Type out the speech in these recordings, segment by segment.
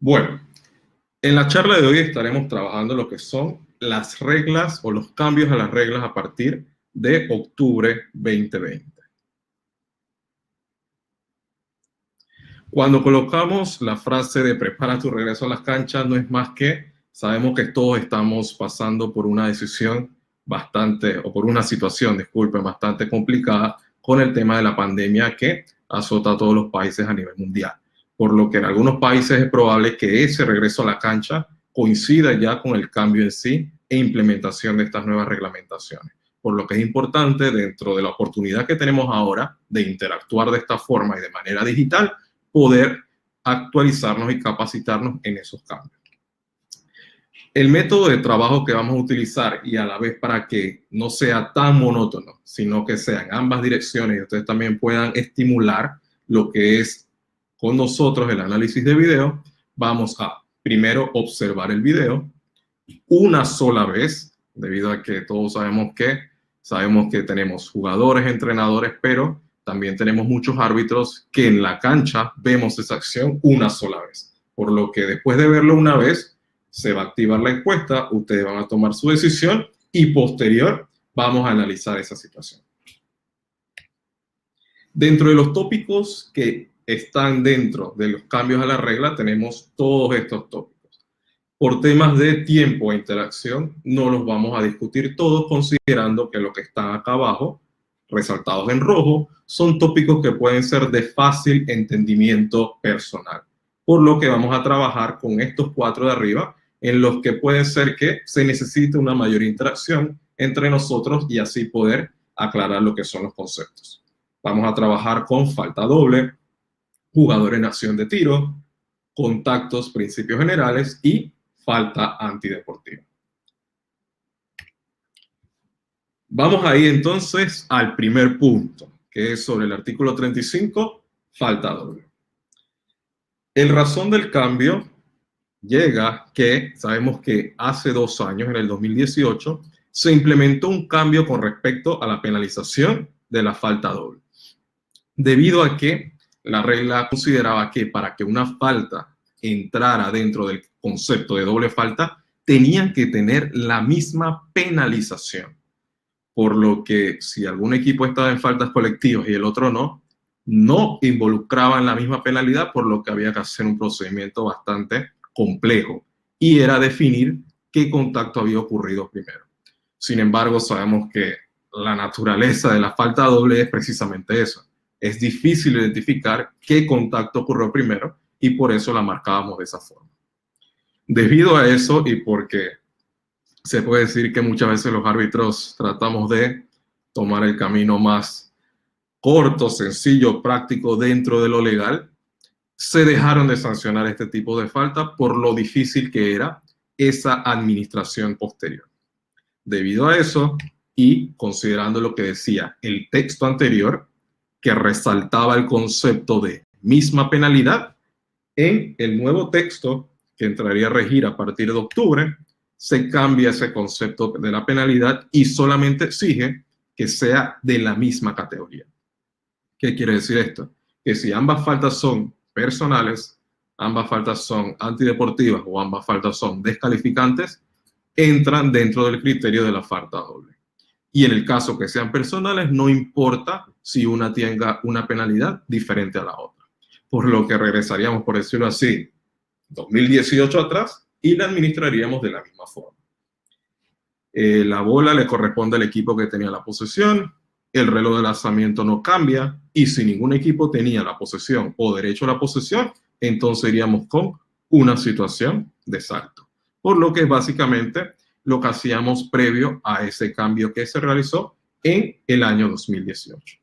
Bueno, en la charla de hoy estaremos trabajando lo que son las reglas o los cambios a las reglas a partir de octubre 2020. Cuando colocamos la frase de prepara tu regreso a las canchas, no es más que sabemos que todos estamos pasando por una decisión por una situación, disculpen, bastante complicada con el tema de la pandemia que azota a todos los países a nivel mundial. Por lo que en algunos países es probable que ese regreso a la cancha coincida ya con el cambio en sí e implementación de estas nuevas reglamentaciones. Por lo que es importante, dentro de la oportunidad que tenemos ahora de interactuar de esta forma y de manera digital, poder actualizarnos y capacitarnos en esos cambios. El método de trabajo que vamos a utilizar y a la vez para que no sea tan monótono, sino que sean ambas direcciones y ustedes también puedan estimular lo que es con nosotros el análisis de video, vamos a primero observar el video una sola vez, debido a que todos sabemos que tenemos jugadores, entrenadores, pero también tenemos muchos árbitros que en la cancha vemos esa acción una sola vez. Por lo que después de verlo una vez, se va a activar la encuesta, ustedes van a tomar su decisión y posterior vamos a analizar esa situación. Dentro de los tópicos que están dentro de los cambios a la regla, tenemos todos estos tópicos. Por temas de tiempo e interacción, no los vamos a discutir todos, considerando que lo que están acá abajo, resaltados en rojo, son tópicos que pueden ser de fácil entendimiento personal. Por lo que vamos a trabajar con estos 4 de arriba, en los que puede ser que se necesite una mayor interacción entre nosotros y así poder aclarar lo que son los conceptos. Vamos a trabajar con falta doble, jugador en acción de tiro, contactos, principios generales y falta antideportiva. Vamos ahí entonces al primer punto, que es sobre el artículo 35, falta doble. El razón del cambio llega que sabemos que hace 2 años, en el 2018, se implementó un cambio con respecto a la penalización de la falta doble. Debido a que la regla consideraba que para que una falta entrara dentro del concepto de doble falta, tenían que tener la misma penalización. Por lo que si algún equipo estaba en faltas colectivas y el otro no involucraban la misma penalidad, por lo que había que hacer un procedimiento bastante complejo y era definir qué contacto había ocurrido primero. Sin embargo, sabemos que la naturaleza de la falta doble es precisamente eso. Es difícil identificar qué contacto ocurrió primero y por eso la marcábamos de esa forma. Debido a eso y porque se puede decir que muchas veces los árbitros tratamos de tomar el camino más corto, sencillo, práctico dentro de lo legal, se dejaron de sancionar este tipo de falta por lo difícil que era esa administración posterior. Debido a eso y considerando lo que decía el texto anterior, que resaltaba el concepto de misma penalidad, en el nuevo texto que entraría a regir a partir de octubre, se cambia ese concepto de la penalidad y solamente exige que sea de la misma categoría. ¿Qué quiere decir esto? Que si ambas faltas son personales, ambas faltas son antideportivas o ambas faltas son descalificantes, entran dentro del criterio de la falta doble. Y en el caso que sean personales, no importa si una tenga una penalidad diferente a la otra. Por lo que regresaríamos, por decirlo así, 2018 atrás y la administraríamos de la misma forma. La bola le corresponde al equipo que tenía la posesión, el reloj de lanzamiento no cambia y si ningún equipo tenía la posesión o derecho a la posesión, entonces iríamos con una situación de salto. Por lo que es básicamente lo que hacíamos previo a ese cambio que se realizó en el año 2018.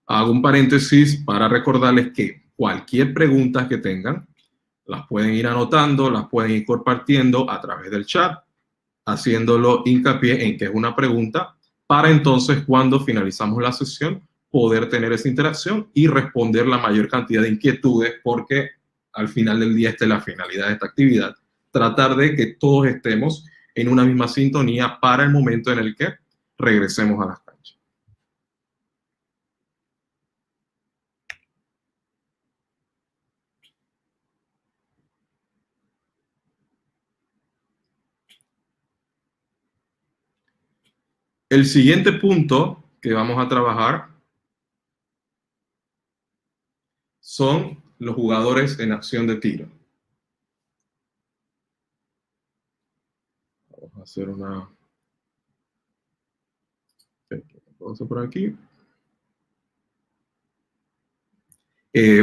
Hago un paréntesis para recordarles que cualquier pregunta que tengan, las pueden ir anotando, las pueden ir compartiendo a través del chat, haciéndolo hincapié en que es una pregunta, para entonces cuando finalizamos la sesión poder tener esa interacción y responder la mayor cantidad de inquietudes, porque al final del día esta es la finalidad de esta actividad, tratar de que todos estemos en una misma sintonía para el momento en el que regresemos a las canchas. El siguiente punto que vamos a trabajar son los jugadores en acción de tiro. Vamos a hacer una pausa por aquí.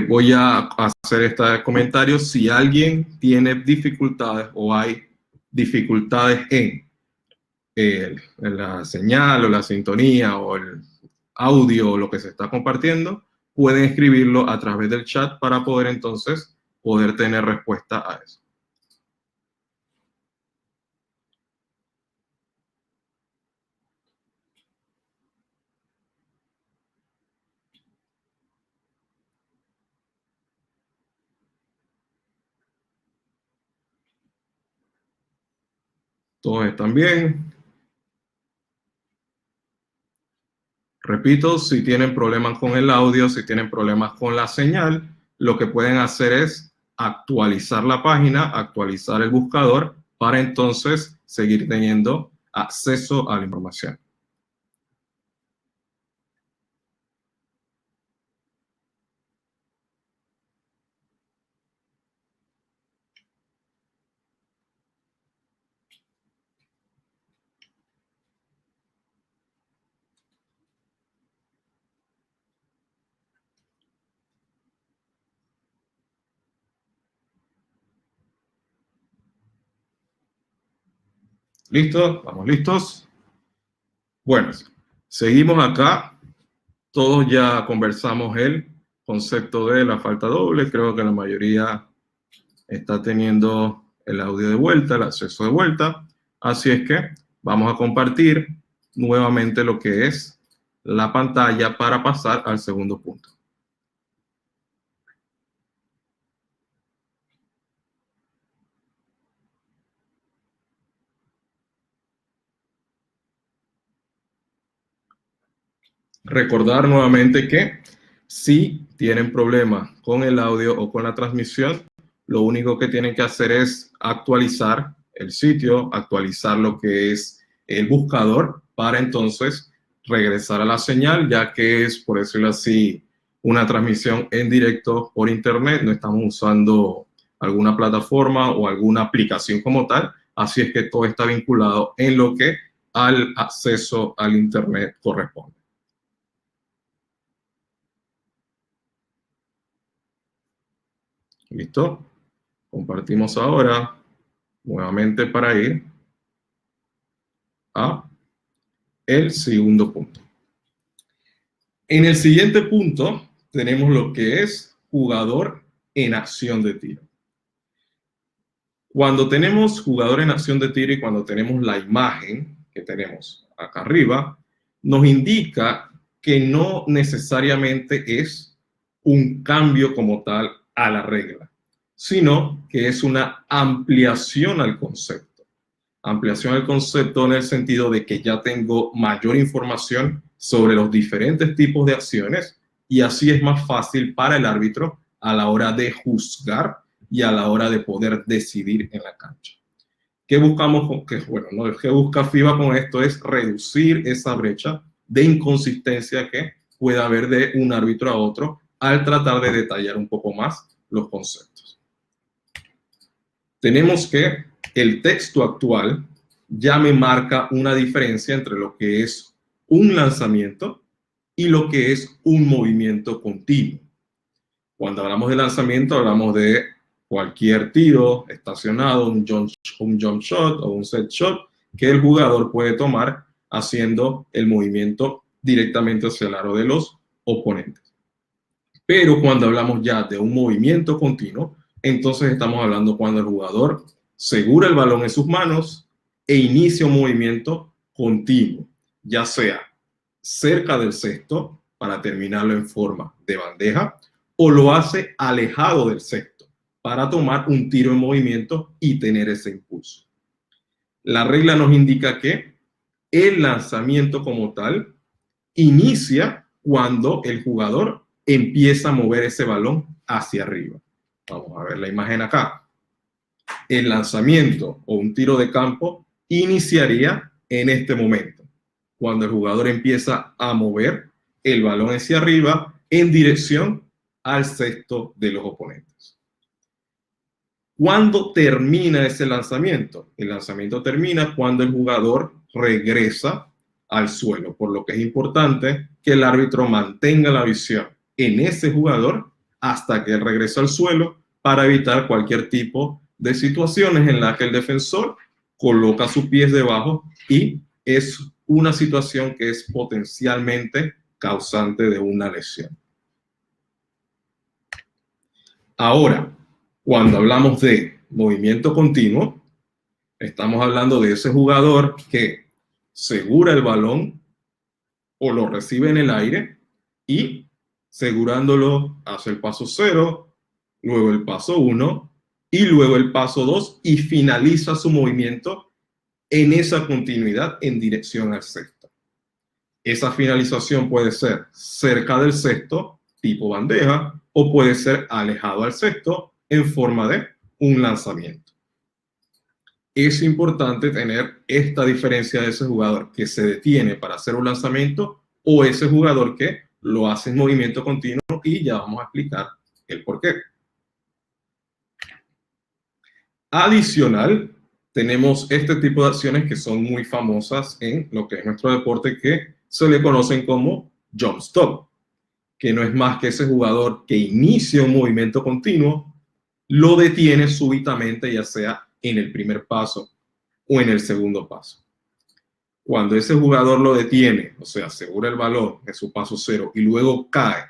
Voy a hacer este comentario. Si alguien tiene dificultades o hay dificultades en la señal o la sintonía o el audio o lo que se está compartiendo, pueden escribirlo a través del chat para poder entonces poder tener respuesta a eso. ¿Todos están bien? Repito, si tienen problemas con el audio, si tienen problemas con la señal, lo que pueden hacer es actualizar la página, actualizar el buscador para entonces seguir teniendo acceso a la información. ¿Listo? ¿Vamos listos? Bueno, seguimos acá. Todos ya conversamos el concepto de la falta doble. Creo que la mayoría está teniendo el audio de vuelta, el acceso de vuelta. Así es que vamos a compartir nuevamente lo que es la pantalla para pasar al segundo punto. Recordar nuevamente que si tienen problemas con el audio o con la transmisión, lo único que tienen que hacer es actualizar el sitio, actualizar lo que es el buscador para entonces regresar a la señal, ya que es, por decirlo así, una transmisión en directo por internet. No estamos usando alguna plataforma o alguna aplicación como tal, así es que todo está vinculado en lo que al acceso al internet corresponde. ¿Listo? Compartimos ahora nuevamente para ir a el segundo punto. En el siguiente punto tenemos lo que es jugador en acción de tiro. Cuando tenemos jugador en acción de tiro y cuando tenemos la imagen que tenemos acá arriba, nos indica que no necesariamente es un cambio como tal a la regla, sino que es una ampliación al concepto. Ampliación al concepto en el sentido de que ya tengo mayor información sobre los diferentes tipos de acciones y así es más fácil para el árbitro a la hora de juzgar y a la hora de poder decidir en la cancha. ¿Qué buscamos? Lo que busca FIBA con esto es reducir esa brecha de inconsistencia que pueda haber de un árbitro a otro al tratar de detallar un poco más los conceptos. Tenemos que el texto actual ya me marca una diferencia entre lo que es un lanzamiento y lo que es un movimiento continuo. Cuando hablamos de lanzamiento, hablamos de cualquier tiro estacionado, un jump shot o un set shot que el jugador puede tomar haciendo el movimiento directamente hacia el aro de los oponentes. Pero cuando hablamos ya de un movimiento continuo, entonces estamos hablando cuando el jugador segura el balón en sus manos e inicia un movimiento continuo, ya sea cerca del cesto para terminarlo en forma de bandeja o lo hace alejado del cesto para tomar un tiro en movimiento y tener ese impulso. La regla nos indica que el lanzamiento como tal inicia cuando el jugador empieza a mover ese balón hacia arriba. Vamos a ver la imagen acá. El lanzamiento o un tiro de campo iniciaría en este momento, cuando el jugador empieza a mover el balón hacia arriba en dirección al cesto de los oponentes. ¿Cuándo termina ese lanzamiento? El lanzamiento termina cuando el jugador regresa al suelo, por lo que es importante que el árbitro mantenga la visión en ese jugador hasta que regrese al suelo para evitar cualquier tipo de situaciones en las que el defensor coloca sus pies debajo y es una situación que es potencialmente causante de una lesión. Ahora, cuando hablamos de movimiento continuo, estamos hablando de ese jugador que segura el balón o lo recibe en el aire y segurándolo hace el paso 0, luego el paso 1 y luego el paso 2 y finaliza su movimiento en esa continuidad en dirección al cesto. Esa finalización puede ser cerca del cesto, tipo bandeja, o puede ser alejado al cesto en forma de un lanzamiento. Es importante tener esta diferencia de ese jugador que se detiene para hacer un lanzamiento o ese jugador que lo hace en movimiento continuo y ya vamos a explicar el por qué. Adicional, tenemos este tipo de acciones que son muy famosas en lo que es nuestro deporte que se le conocen como jump stop, que no es más que ese jugador que inicia un movimiento continuo, lo detiene súbitamente, ya sea en el primer paso o en el segundo paso. Cuando ese jugador lo detiene, o sea, asegura el balón en su paso 0 y luego cae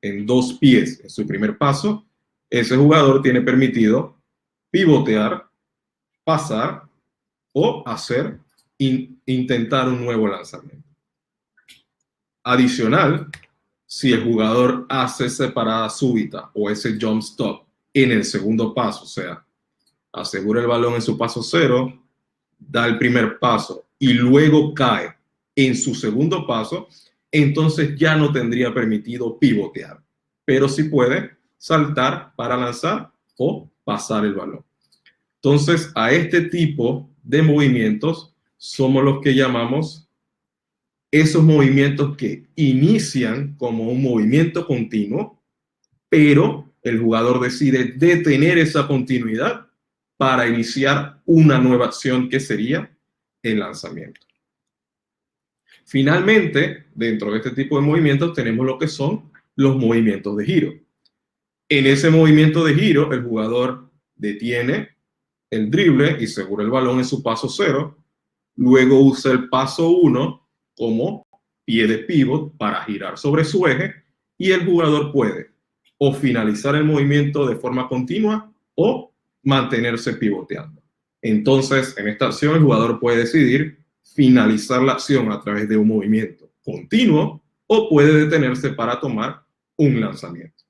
en 2 pies en su primer paso, ese jugador tiene permitido pivotear, pasar o intentar un nuevo lanzamiento. Adicional, si el jugador hace esa parada súbita o ese jump stop en el segundo paso, o sea, asegura el balón en su paso 0, da el primer paso y luego cae en su segundo paso, entonces ya no tendría permitido pivotear, pero sí puede saltar para lanzar o pasar el balón. Entonces, a este tipo de movimientos somos los que llamamos esos movimientos que inician como un movimiento continuo, pero el jugador decide detener esa continuidad para iniciar una nueva acción que sería el lanzamiento. Finalmente, dentro de este tipo de movimientos tenemos lo que son los movimientos de giro. En ese movimiento de giro, el jugador detiene el drible y segura el balón en su paso 0, luego usa el paso 1 como pie de pivot para girar sobre su eje y el jugador puede o finalizar el movimiento de forma continua o mantenerse pivoteando. Entonces, en esta acción el jugador puede decidir finalizar la acción a través de un movimiento continuo o puede detenerse para tomar un lanzamiento.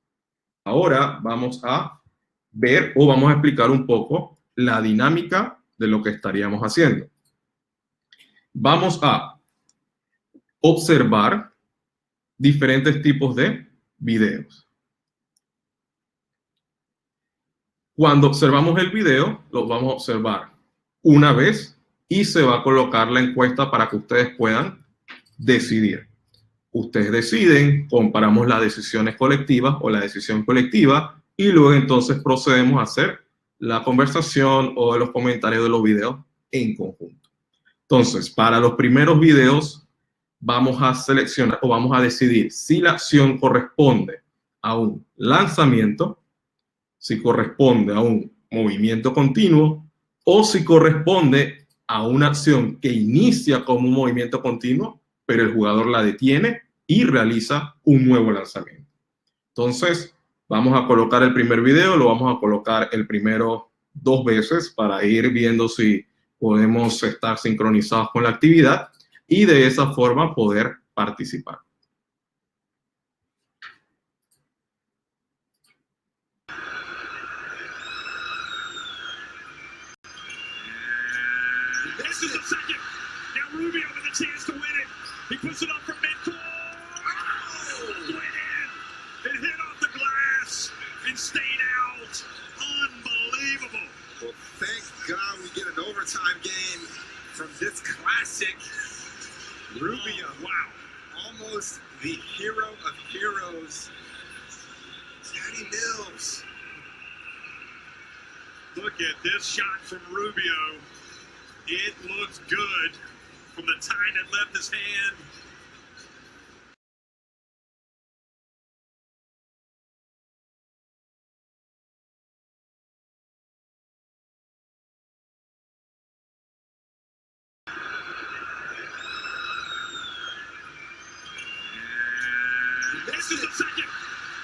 Ahora vamos a ver o vamos a explicar un poco la dinámica de lo que estaríamos haciendo. Vamos a observar diferentes tipos de videos. Cuando observamos el video, lo vamos a observar una vez y se va a colocar la encuesta para que ustedes puedan decidir. Ustedes deciden, comparamos las decisiones colectivas o la decisión colectiva y luego entonces procedemos a hacer la conversación o los comentarios de los videos en conjunto. Entonces, para los primeros videos vamos a seleccionar o vamos a decidir si la acción corresponde a un lanzamiento, si corresponde a un movimiento continuo o si corresponde a una acción que inicia como un movimiento continuo, pero el jugador la detiene y realiza un nuevo lanzamiento. Entonces, vamos a colocar el primer video, lo vamos a colocar el primero 2 veces para ir viendo si podemos estar sincronizados con la actividad y de esa forma poder participar. Time game from this classic Rubio, wow, almost the hero of heroes, Patty Mills. Look at this shot from Rubio. It looks good from the time it left his hand. This is the second.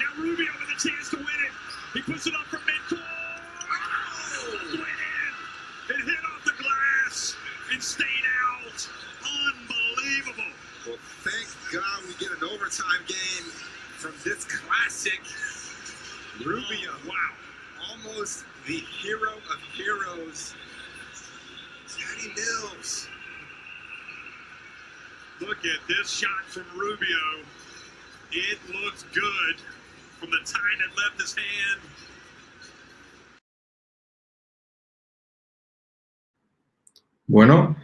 Now Rubio with a chance to win it. He puts it up from midcourt. Oh! Went in. It hit off the glass and stayed out. Unbelievable. Well, thank God we get an overtime game from this classic. Rubio, wow. Almost the hero of heroes, Patty Mills. Look at this shot from Rubio. It looks good from the time it left his hand. Bueno,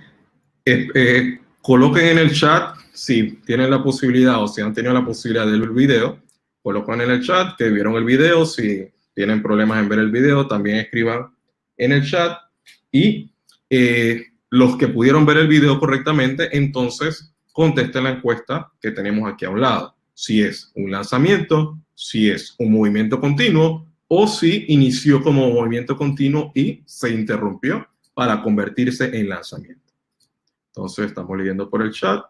coloquen en el chat si tienen la posibilidad o si han tenido la posibilidad de ver el video. Coloquen en el chat que vieron el video. Si tienen problemas en ver el video, también escriban en el chat. Y los que pudieron ver el video correctamente, entonces contesten la encuesta que tenemos aquí a un lado. Si es un lanzamiento, si es un movimiento continuo o si inició como movimiento continuo y se interrumpió para convertirse en lanzamiento. Entonces estamos leyendo por el chat.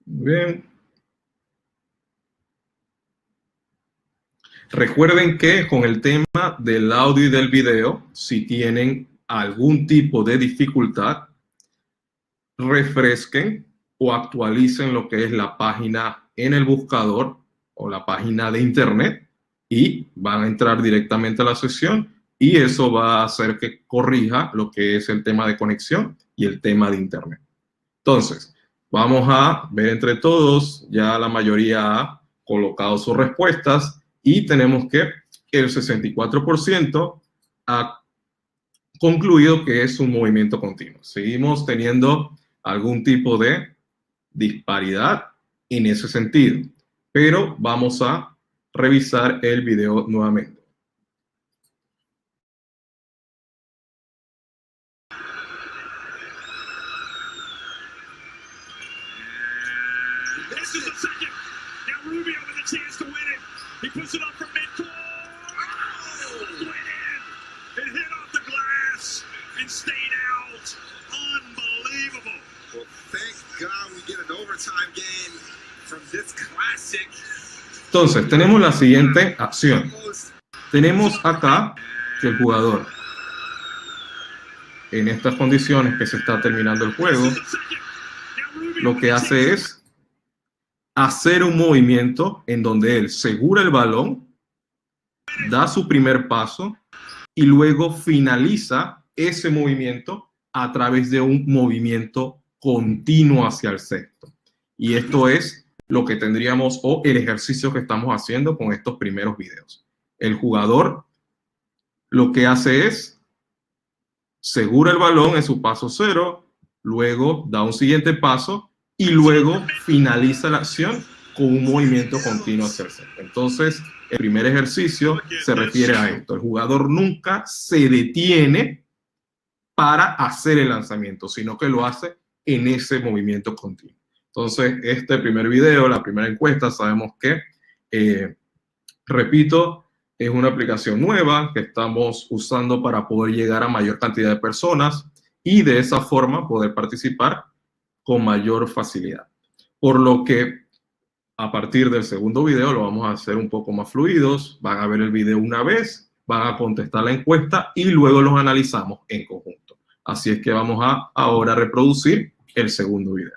Bien. Recuerden que con el tema del audio y del video, si tienen algún tipo de dificultad, refresquen o actualicen lo que es la página en el buscador o la página de internet y van a entrar directamente a la sesión y eso va a hacer que corrija lo que es el tema de conexión y el tema de internet. Entonces, vamos a ver entre todos, ya la mayoría ha colocado sus respuestas y tenemos que el 64% ha concluido que es un movimiento continuo. Seguimos teniendo algún tipo de disparidad en ese sentido, pero vamos a revisar el video nuevamente. This is the second. Now Rubio with a chance to win it. He puts it up from midcourt. Oh! Went in. It hit off the glass and stayed out. Unbelievable. Well, thank God we get an overtime game from this classic. Entonces, tenemos la siguiente acción. Tenemos acá que el jugador, en estas condiciones que se está terminando el juego, lo que hace es hacer un movimiento en donde él segura el balón, da su primer paso y luego finaliza ese movimiento a través de un movimiento continuo hacia el sexto. Y esto es lo que tendríamos o el ejercicio que estamos haciendo con estos primeros videos. El jugador lo que hace es segura el balón en su paso cero, luego da un siguiente paso y luego finaliza la acción con un movimiento continuo hacia el centro. Entonces, el primer ejercicio se refiere a esto. El jugador nunca se detiene para hacer el lanzamiento, sino que lo hace en ese movimiento continuo. Entonces, este primer video, la primera encuesta, sabemos que, repito, es una aplicación nueva que estamos usando para poder llegar a mayor cantidad de personas y de esa forma poder participar con mayor facilidad. Por lo que a partir del segundo video lo vamos a hacer un poco más fluidos. Van a ver el video una vez, van a contestar la encuesta y luego los analizamos en conjunto. Así es que vamos a ahora reproducir el segundo video.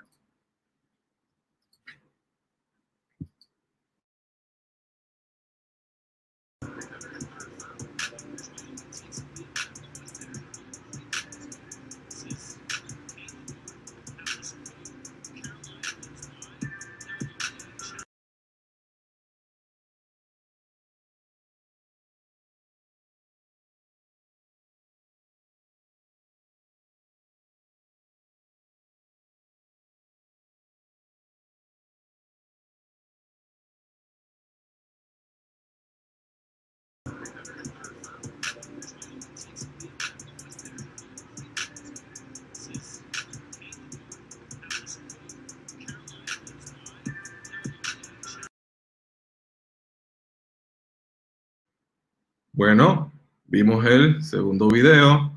Bueno, vimos el segundo video.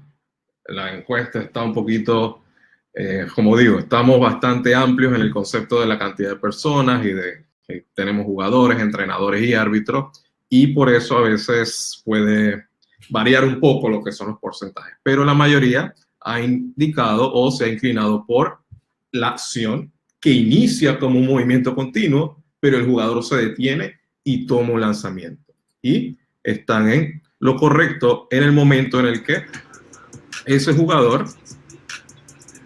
La encuesta está un poquito, como digo, estamos bastante amplios en el concepto de la cantidad de personas y de que tenemos jugadores, entrenadores y árbitros, y por eso a veces puede variar un poco lo que son los porcentajes. Pero la mayoría ha indicado o se ha inclinado por la acción que inicia como un movimiento continuo, pero el jugador se detiene y toma un lanzamiento. Y están en lo correcto en el momento en el que ese jugador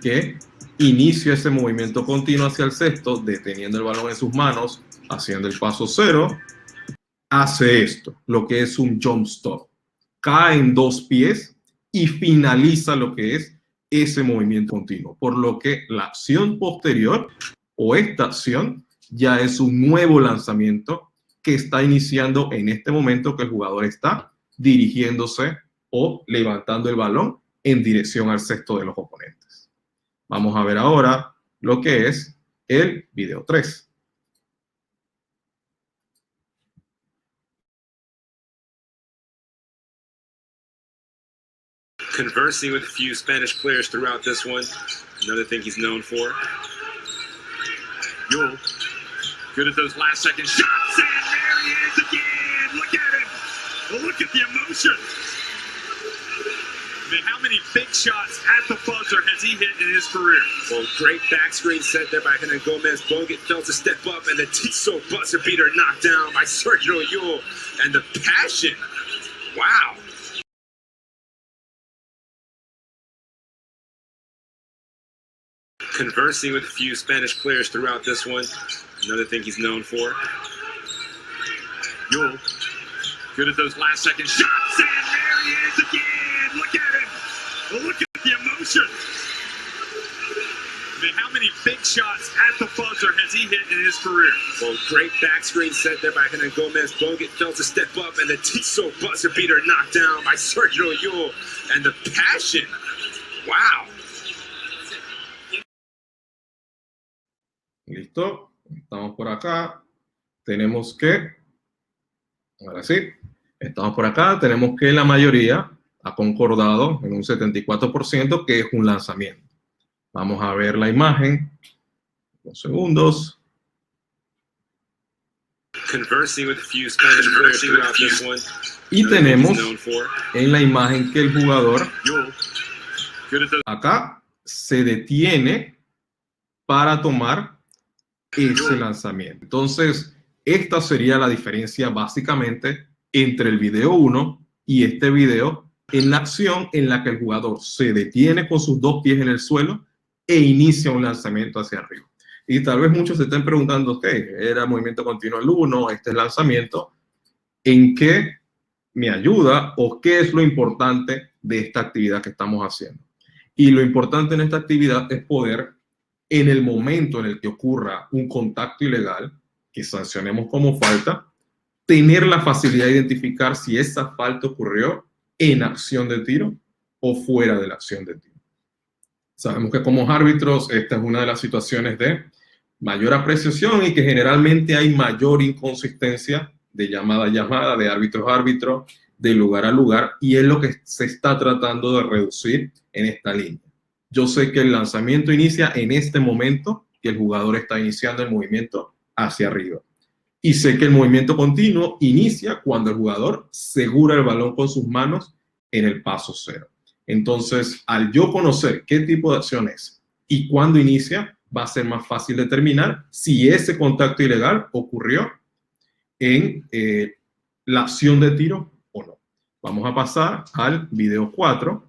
que inicia ese movimiento continuo hacia el cesto, deteniendo el balón en sus manos, haciendo el paso cero, hace esto, lo que es un jump stop. Cae en dos pies y finaliza lo que es ese movimiento continuo. Por lo que la acción posterior o esta acción ya es un nuevo lanzamiento que está iniciando en este momento que el jugador está dirigiéndose o levantando el balón en dirección al cesto de los oponentes. Vamos a ver ahora lo que es el video 3. Conversing with a few Spanish players throughout this one. Another thing he's known for. Yule, good at those last second shots, and there he is again. Look at him. Look at the emotion. I mean, how many big shots at the buzzer has he hit in his career? Well, great back screen set there by Hernan Gomez. Bogut failed to step up, and the Tissot buzzer beater knocked down by Sergio Yule. And the passion, wow. Conversing with a few Spanish players throughout this one. Another thing he's known for. Yule, good at those last second shots, and there he is again. Look at him. Look at the emotion. I mean, how many big shots at the buzzer has he hit in his career? Well, great back screen set there by Hernan Gomez. Bogut failed to step up, and the Tissot buzzer beater knocked down by Sergio Yule. And the passion, wow. Listo, estamos por acá. Tenemos que, ahora sí, estamos por acá. Tenemos que la mayoría ha concordado en un 74% que es un lanzamiento. Vamos a ver la imagen. 2 segundos. Conversing with a few Spanish players throughout this one. Y tenemos en la imagen que el jugador acá se detiene para tomar ese lanzamiento. Entonces, esta sería la diferencia básicamente entre el video 1 y este video en la acción en la que el jugador se detiene con sus dos pies en el suelo e inicia un lanzamiento hacia arriba. Y tal vez muchos se estén preguntando, ok, era movimiento continuo el 1, este es lanzamiento, ¿en qué me ayuda o qué es lo importante de esta actividad que estamos haciendo? Y lo importante en esta actividad es poder, en el momento en el que ocurra un contacto ilegal, que sancionemos como falta, tener la facilidad de identificar si esa falta ocurrió en acción de tiro o fuera de la acción de tiro. Sabemos que como árbitros esta es una de las situaciones de mayor apreciación y que generalmente hay mayor inconsistencia de llamada a llamada, de árbitro a árbitro, de lugar a lugar, y es lo que se está tratando de reducir en esta línea. Yo sé que el lanzamiento inicia en este momento que el jugador está iniciando el movimiento hacia arriba. Y sé que el movimiento continuo inicia cuando el jugador segura el balón con sus manos en el paso cero. Entonces, al yo conocer qué tipo de acción es y cuándo inicia, va a ser más fácil determinar si ese contacto ilegal ocurrió en la acción de tiro o no. Vamos a pasar al video 4.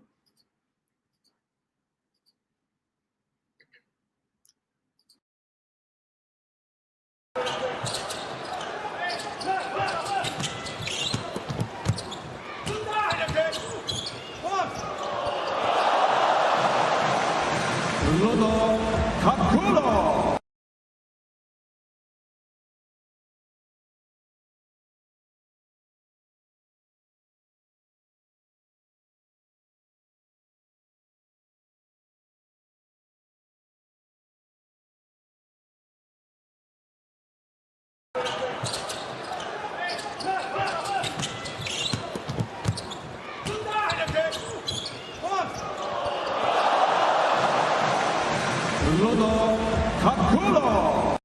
Ronald Kakula.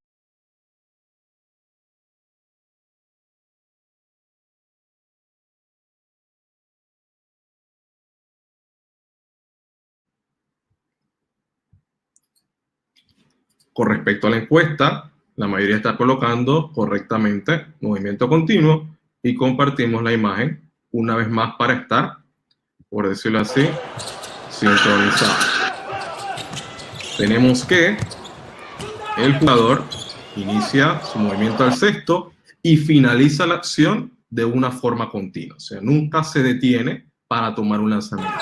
Con respecto a la encuesta, la mayoría está colocando correctamente movimiento continuo y compartimos la imagen una vez más para estar, por decirlo así, sincronizados. Tenemos que el jugador inicia su movimiento al cesto y finaliza la acción de una forma continua. O sea, nunca se detiene para tomar un lanzamiento.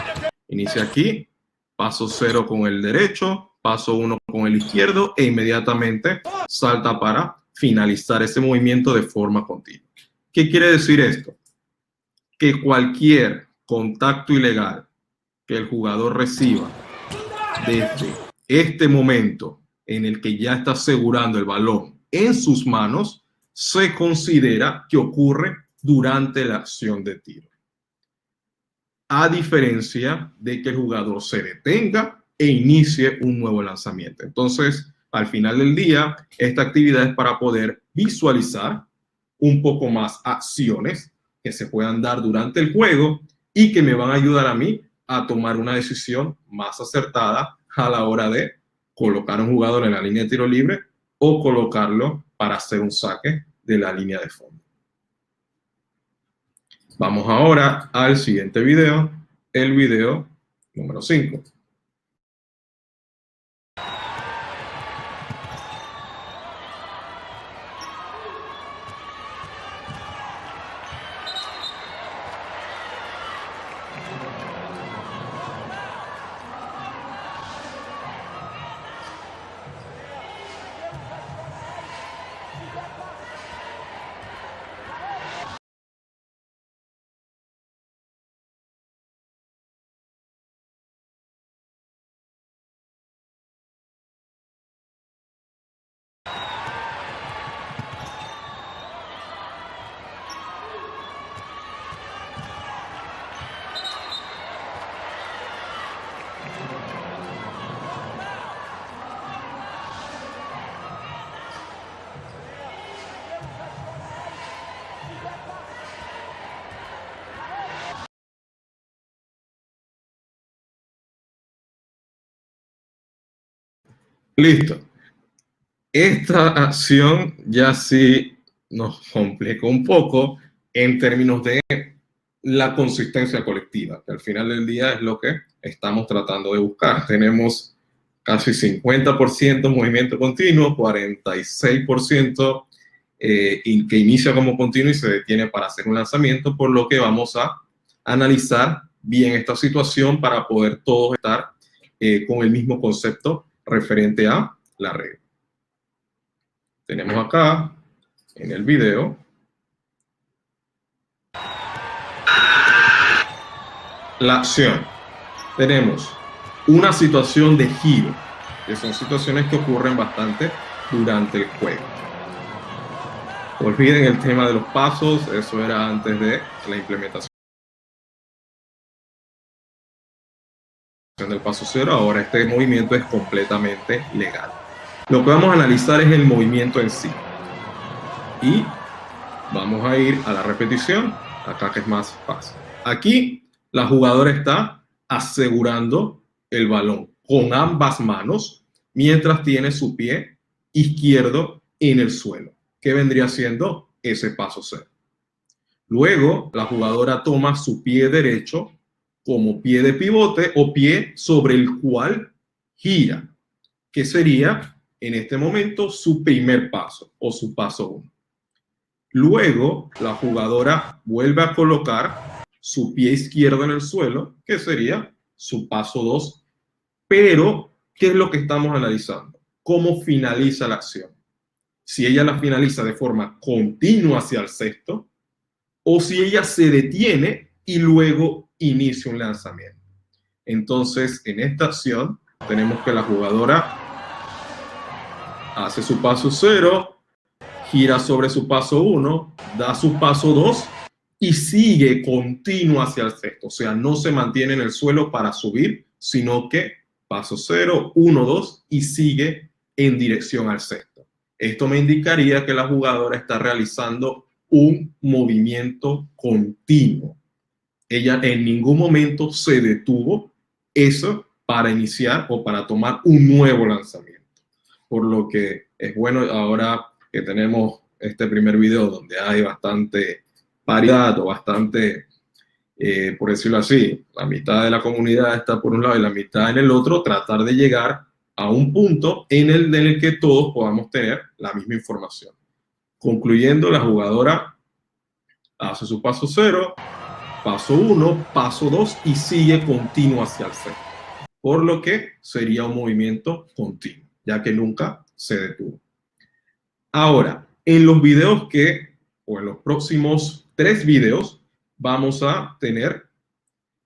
Inicia aquí, paso 0 con el derecho, paso 1 con el izquierdo e inmediatamente salta para finalizar ese movimiento de forma continua. ¿Qué quiere decir esto? Que cualquier contacto ilegal que el jugador reciba desde este momento en el que ya está asegurando el balón en sus manos, se considera que ocurre durante la acción de tiro. A diferencia de que el jugador se detenga e inicie un nuevo lanzamiento. Entonces, al final del día, esta actividad es para poder visualizar un poco más acciones que se puedan dar durante el juego y que me van a ayudar a mí a tomar una decisión más acertada a la hora de colocar a un jugador en la línea de tiro libre o colocarlo para hacer un saque de la línea de fondo. Vamos ahora al siguiente video, el video número 5. Listo. Esta acción ya sí nos complicó un poco en términos de la consistencia colectiva, que al final del día es lo que estamos tratando de buscar. Tenemos casi 50% movimiento continuo, 46% que inicia como continuo y se detiene para hacer un lanzamiento, por lo que vamos a analizar bien esta situación para poder todos estar con el mismo concepto referente a la regla. Tenemos acá en el video la acción. Tenemos una situación de giro, que son situaciones que ocurren bastante durante el juego. Olviden el tema de los pasos, eso era antes de la implementación del paso 0, ahora este movimiento es completamente legal. Lo que vamos a analizar es el movimiento en sí. Y vamos a ir a la repetición, acá que es más fácil. Aquí la jugadora está asegurando el balón con ambas manos mientras tiene su pie izquierdo en el suelo, que vendría siendo ese paso 0. Luego la jugadora toma su pie derecho como pie de pivote o pie sobre el cual gira, que sería en este momento su primer paso o su paso 1. Luego la jugadora vuelve a colocar su pie izquierdo en el suelo, que sería su paso 2. Pero, ¿qué es lo que estamos analizando? ¿Cómo finaliza la acción? Si ella la finaliza de forma continua hacia el cesto o si ella se detiene y luego inicia un lanzamiento. Entonces, en esta acción tenemos que la jugadora hace su paso 0, gira sobre su paso 1, da su paso 2 y sigue continuo hacia el cesto. O sea, no se mantiene en el suelo para subir, sino que paso 0, 1, 2 y sigue en dirección al cesto. Esto me indicaría que la jugadora está realizando un movimiento continuo. Ella en ningún momento se detuvo, eso para iniciar o para tomar un nuevo lanzamiento. Por lo que es bueno ahora que tenemos este primer video donde hay bastante paridad o bastante, por decirlo así, la mitad de la comunidad está por un lado y la mitad en el otro, tratar de llegar a un punto en el que todos podamos tener la misma información. Concluyendo, la jugadora hace su paso 0, paso 1, paso 2 y sigue continuo hacia el centro. Por lo que sería un movimiento continuo, ya que nunca se detuvo. Ahora, en los videos o en los próximos 3 videos, vamos a tener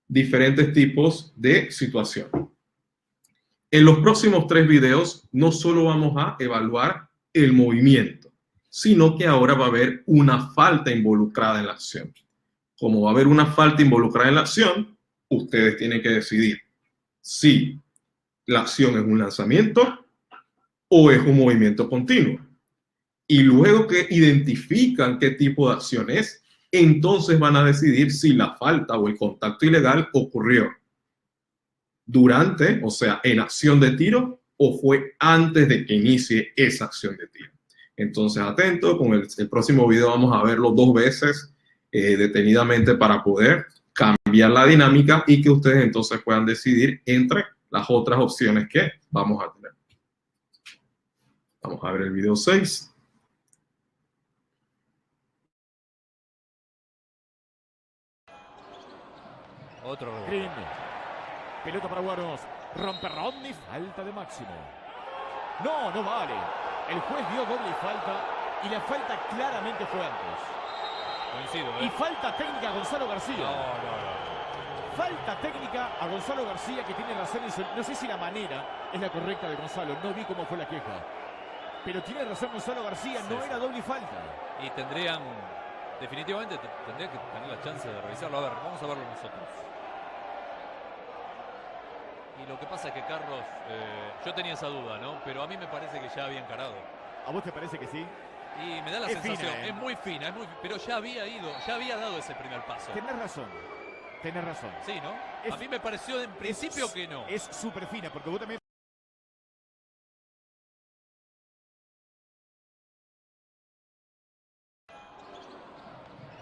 diferentes tipos de situación. En los próximos 3 videos, no solo vamos a evaluar el movimiento, sino que ahora va a haber una falta involucrada en la acción. Como va a haber una falta involucrada en la acción, ustedes tienen que decidir si la acción es un lanzamiento o es un movimiento continuo. Y luego que identifican qué tipo de acción es, entonces van a decidir si la falta o el contacto ilegal ocurrió durante, o sea, en acción de tiro, o fue antes de que inicie esa acción de tiro. Entonces, atento, con el próximo video vamos a verlo 2 veces detenidamente para poder cambiar la dinámica y que ustedes entonces puedan decidir entre las otras opciones que vamos a tener. Vamos a ver el video 6. Otro Green. Pelota para Guaros. Rompe Rodney. Falta de Máximo. No, no vale. El juez dio doble falta y la falta claramente fue antes. Coincido, Y falta técnica a Gonzalo García. No. Falta técnica a Gonzalo García, que tiene razón. No sé si la manera es la correcta de Gonzalo. No vi cómo fue la queja. Pero tiene razón Gonzalo García. Sí, no era doble falta. Y tendrían, definitivamente, tendrían que tener la chance de revisarlo. A ver, vamos a verlo nosotros. Y lo que pasa es que Carlos, yo tenía esa duda, ¿no? Pero a mí me parece que ya había encarado. ¿A vos te parece que sí? Y me da la Es sensación, fina, es muy fina, pero ya había dado ese primer paso. Tenés razón. Tenés razón. Sí, ¿no? A mí me pareció en principio que no. Es súper fina, porque vos también...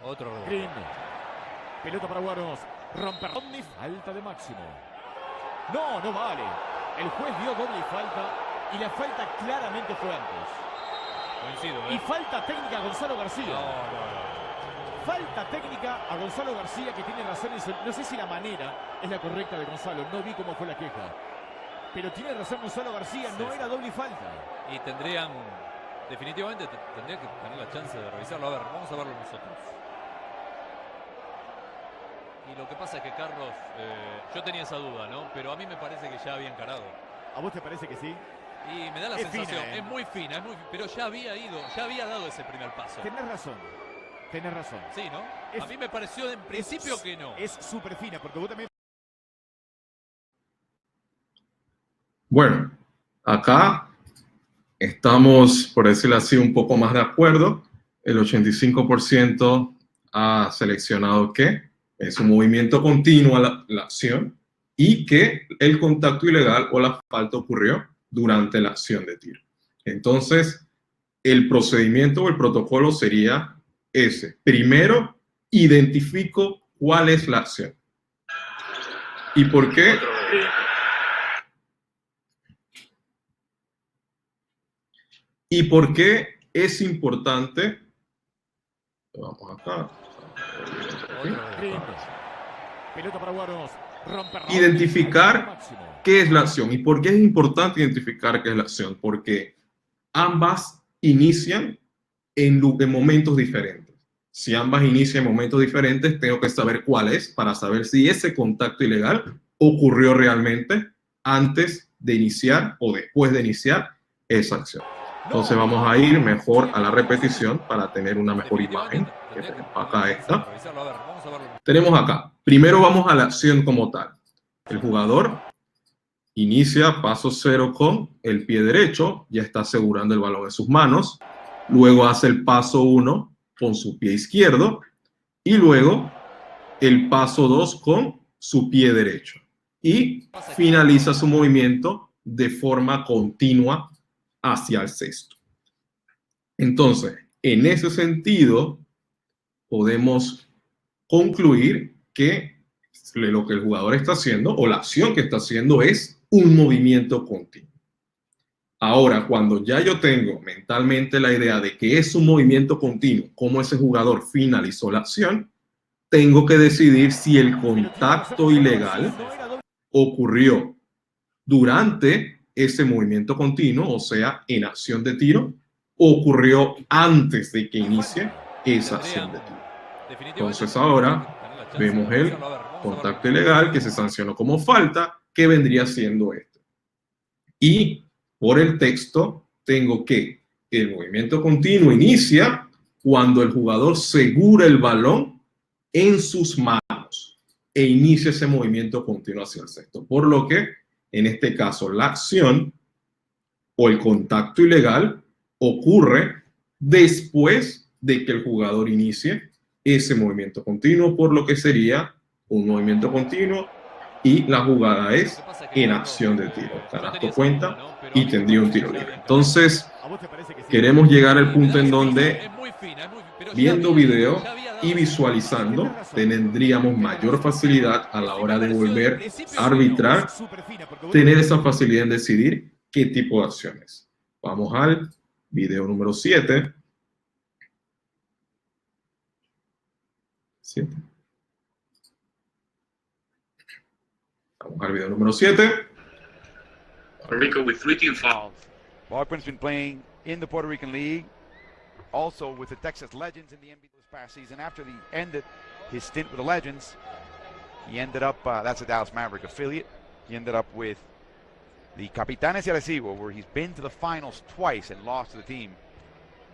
Otro Green. Pelota para Guaros. Rompe Rodney. Falta de Máximo. No, no vale. El juez dio doble falta y la falta claramente fue antes. Coincido, Y falta técnica a Gonzalo García. No. Falta técnica a Gonzalo García, que tiene razón. No sé si la manera es la correcta de Gonzalo. No vi cómo fue la queja. Pero tiene razón Gonzalo García. Sí, no sí. era doble falta. Y tendrían, definitivamente, tendrían que tener la chance de revisarlo. A ver, vamos a verlo nosotros. Y lo que pasa es que Carlos, yo tenía esa duda, ¿no? Pero a mí me parece que ya había encarado. ¿A vos te parece que sí? Y me da la Es sensación, fina, es muy fina, pero ya había dado ese primer paso. Tenés razón. Tenés razón. Sí, ¿no? Es- A mí me pareció en principio que no. Es súper fina, porque vos también... Bueno, acá estamos, por decirlo así, un poco más de acuerdo. El 85% ha seleccionado que es un movimiento continuo a la acción y que el contacto ilegal o la falta ocurrió durante la acción de tiro. Entonces, el procedimiento o el protocolo sería ese. Primero, identifico cuál es la acción. ¿Y por qué? ¿Y por qué es importante? Vamos acá. Green. Pelota para Guaros. Rompe Rodney. Identificar Falta de Máximo. qué es la acción. ¿Y por qué es importante identificar qué es la acción? Porque ambas inician en momentos diferentes. Si ambas inician en momentos diferentes, tengo que saber cuál es para saber si ese contacto ilegal ocurrió realmente antes de iniciar o después de iniciar esa acción. Entonces vamos a ir mejor a la repetición para tener una mejor imagen. Que tenemos acá esta. Revisarlo. A ver, vamos a verlo. Tenemos acá, primero vamos a la acción como tal. El jugador inicia paso 0 con el pie derecho, ya está asegurando el balón en sus manos. Luego hace el paso 1 con su pie izquierdo y luego el paso 2 con su pie derecho. Y finaliza su movimiento de forma continua hacia el cesto. Entonces, en ese sentido, podemos concluir que lo que el jugador está haciendo o la acción que está haciendo es un movimiento continuo. Ahora, cuando ya yo tengo mentalmente la idea de que es un movimiento continuo, cómo ese jugador finalizó la acción, tengo que decidir si el contacto ilegal ocurrió durante ese movimiento continuo, o sea, en acción de tiro, o ocurrió antes de que inicie esa acción de tiro. Entonces ahora vemos el contacto ilegal que se sancionó como falta, que vendría siendo esto. Y por el texto tengo que el movimiento continuo inicia cuando el jugador segura el balón en sus manos e inicia ese movimiento continuo hacia el cesto. Por lo que, en este caso, la acción o el contacto ilegal ocurre después de que el jugador inicie ese movimiento continuo, por lo que sería un movimiento continuo y la jugada es en acción de tiro. Canasto cuenta y tendría un tiro libre. Entonces, queremos llegar al punto en donde, viendo video y visualizando, tendríamos mayor facilidad a la hora de volver a arbitrar, tener esa facilidad en decidir qué tipo de acciones. Vamos al video número 7. Vamos al video número 7. Puerto Rico with 3 team fouls. Bogman's been playing in the Puerto Rican League, also with the Texas Legends in the NBA this past season. After he ended his stint with the Legends, he ended up, that's a Dallas Maverick affiliate, he ended up with the Capitanes de Arecibo, where he's been to the finals twice and lost to the team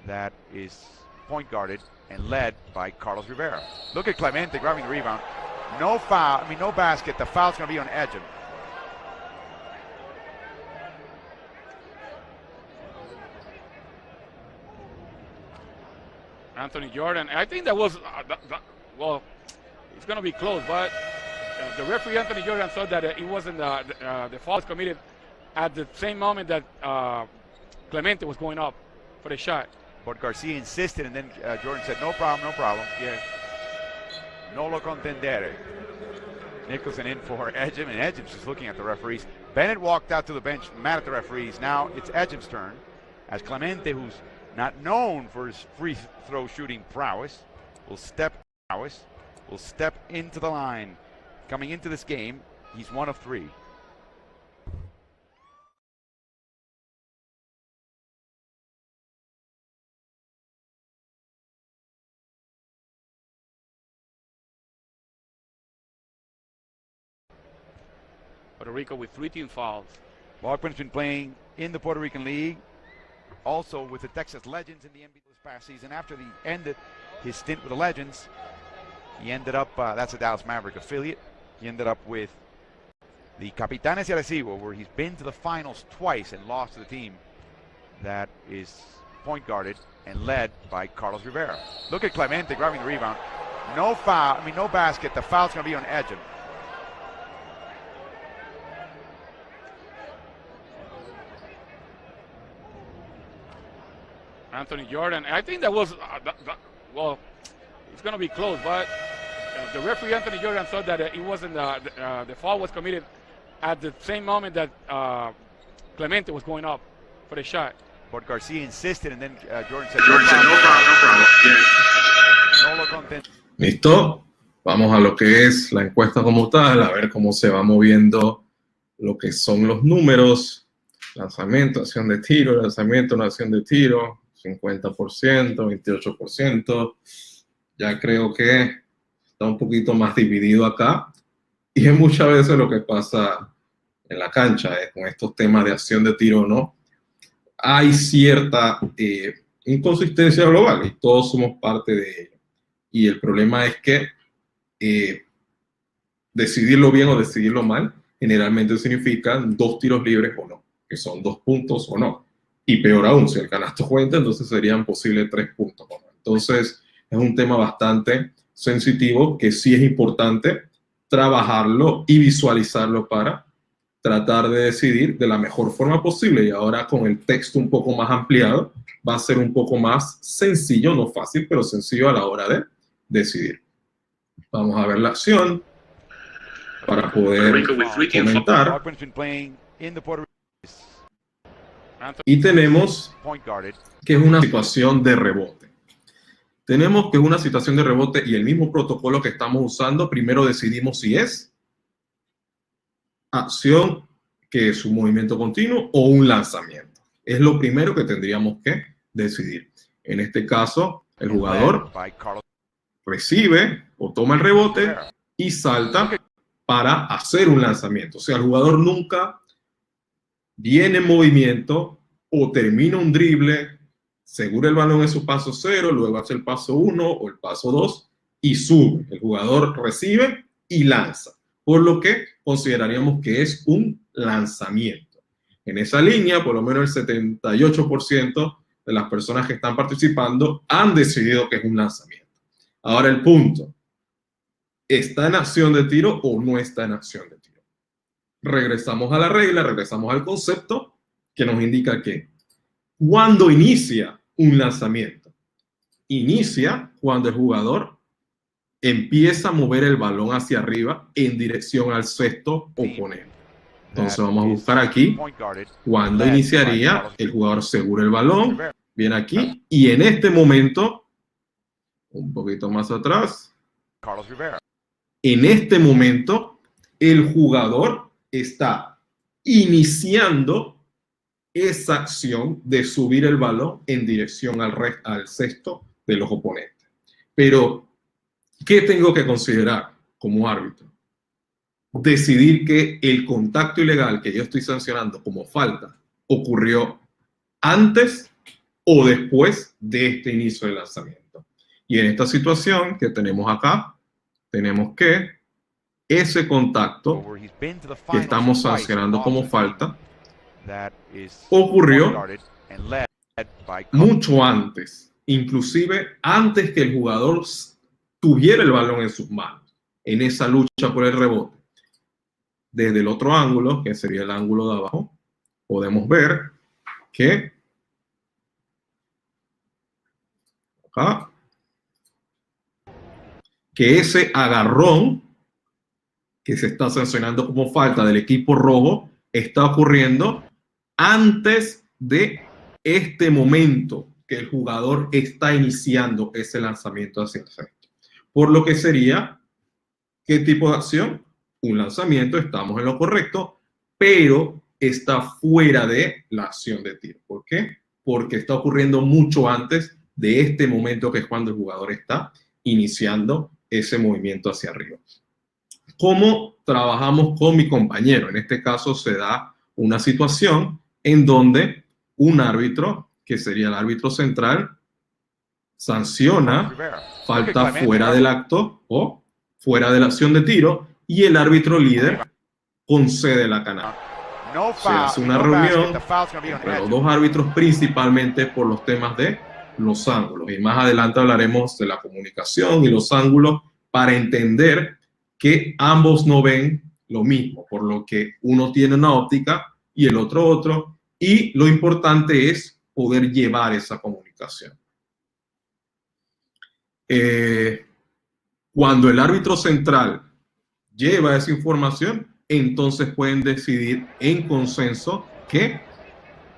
that is point guarded and led by Carlos Rivera. Look at Clemente grabbing the rebound. No foul, no basket. The foul's going to be on Edgem. Anthony Jordan. I think that was, well, it's going to be close, but the referee Anthony Jordan thought that it wasn't the foul was committed at the same moment that Clemente was going up for the shot. But Garcia insisted, and then Jordan said, no problem, no problem. Yeah. No lo contendere. Nicholson in for Edgem, and Edgem's just looking at the referees. Bennett walked out to the bench, mad at the referees. Now it's Edgem's turn, as Clemente, who's not known for his free throw shooting prowess, will step into the line. Coming into this game, he's 1 of 3. Puerto Rico with 3 team fouls. Bogman's been playing in the Puerto Rican League, also with the Texas Legends in the NBA this past season. After he ended his stint with the Legends, he ended up, that's a Dallas Maverick affiliate, he ended up with the Capitanes de Arecibo, where he's been to the finals twice and lost to the team that is point guarded and led by Carlos Rivera. Look at Clemente grabbing the rebound. No foul, no basket. The foul's going to be on Edgem. Anthony Jordan. I think that was, well, it's going to be close, but the referee Anthony Jordan thought that it wasn't the foul was committed at the same moment that Clemente was going up for the shot. But Garcia insisted, and then Jordan said, no problem. Yeah. No lo contendere. ¿Listo? Vamos a lo que es la encuesta como tal, a ver cómo se va moviendo lo que son los números. Lanzamiento, acción de tiro, lanzamiento, una acción de tiro, 50%, 28%. Ya creo que está un poquito más dividido acá. Y es muchas veces lo que pasa en la cancha, con estos temas de acción de tiro o no. Hay cierta inconsistencia global y todos somos parte de ello. Y el problema es que decidirlo bien o decidirlo mal generalmente significan 2 tiros libres o no, que son 2 puntos o no. Y peor aún, si el canasto cuenta, entonces serían posibles 3 puntos o no. Entonces, es un tema bastante sensitivo que sí es importante trabajarlo y visualizarlo para tratar de decidir de la mejor forma posible. Y ahora con el texto un poco más ampliado, va a ser un poco más sencillo, no fácil, pero sencillo a la hora de decidir. Vamos a ver la acción para poder comentar. Bogman's been playing in the Puerto Rico. Y tenemos Point guarded. que es una situación de rebote. Tenemos que es una situación de rebote y el mismo protocolo que estamos usando, primero decidimos si es acción, que es un movimiento continuo, o un lanzamiento. Es lo primero que tendríamos que decidir. En este caso, el jugador By Carlos recibe o toma el rebote y salta para hacer un lanzamiento. O sea, el jugador nunca viene en movimiento o termina un drible, segura el balón en su paso 0, luego hace el paso 1 o el paso 2 y sube. El jugador recibe y lanza, por lo que consideraríamos que es un lanzamiento. En esa línea, por lo menos el 78% de las personas que están participando han decidido que es un lanzamiento. Ahora el punto, ¿está en acción de tiro o no está en acción de tiro? Regresamos a la regla, regresamos al concepto que nos indica que cuando inicia un lanzamiento, inicia cuando el jugador empieza a mover el balón hacia arriba en dirección al cesto oponente. Entonces vamos a buscar aquí cuando iniciaría el jugador segura el balón, viene aquí y en este momento, un poquito más atrás, Carlos Rivera. en este momento el jugador está iniciando esa acción de subir el balón en dirección al cesto de los oponentes. Pero, ¿qué tengo que considerar como árbitro? Decidir que el contacto ilegal que yo estoy sancionando como falta ocurrió antes o después de este inicio del lanzamiento. Y en esta situación que tenemos acá, tenemos que ese contacto que estamos sancionando como falta ocurrió mucho antes, inclusive antes que el jugador tuviera el balón en sus manos, en esa lucha por el rebote. Desde el otro ángulo, que sería el ángulo de abajo, podemos ver que acá, que ese agarrón que se está sancionando como falta del equipo rojo está ocurriendo antes de este momento que el jugador está iniciando ese lanzamiento hacia el cesto. Por lo que sería, ¿qué tipo de acción? Un lanzamiento, estamos en lo correcto, pero está fuera de la acción de tiro. ¿Por qué? Porque está ocurriendo mucho antes de este momento que es cuando el jugador está iniciando ese movimiento hacia arriba. ¿Cómo trabajamos con mi compañero? En este caso se da una situación en donde un árbitro, que sería el árbitro central, sanciona falta fuera del acto o fuera de la acción de tiro y el árbitro líder concede la canasta. Se hace una reunión entre los dos árbitros principalmente por los temas de los ángulos y más adelante hablaremos de la comunicación y los ángulos para entender que ambos no ven lo mismo, por lo que uno tiene una óptica y el otro, y lo importante es poder llevar esa comunicación. Cuando el árbitro central lleva esa información, entonces pueden decidir en consenso que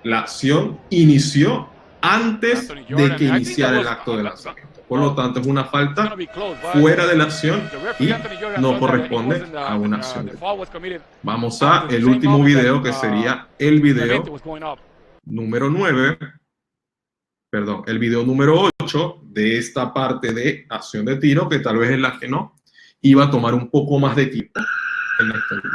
la acción inició antes de que iniciara el acto de lanzamiento. Por lo tanto, es una falta fuera de la acción y no corresponde a una acción. Vamos a el último video, que sería el video número 9, perdón, el video número 8 de esta parte de acción de tiro, que tal vez es la que no iba a tomar un poco más de tiempo en este video.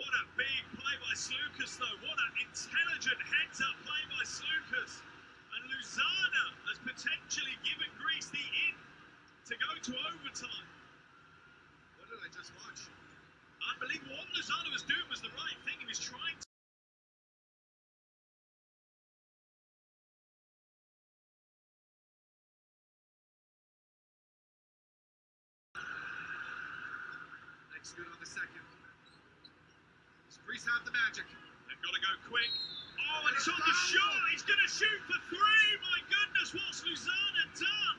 What a big play by Slukas, though. What an intelligent heads-up play by Slukas. And Luzana has potentially given Greece the in to go to overtime. What did I just watch? Unbelievable. What Luzana was doing was the right thing. He was trying to... Good on the second. Does Greece have the magic? They've got to go quick. Oh, and it's on the shot. He's going to shoot for three. My goodness, what's Luzana done?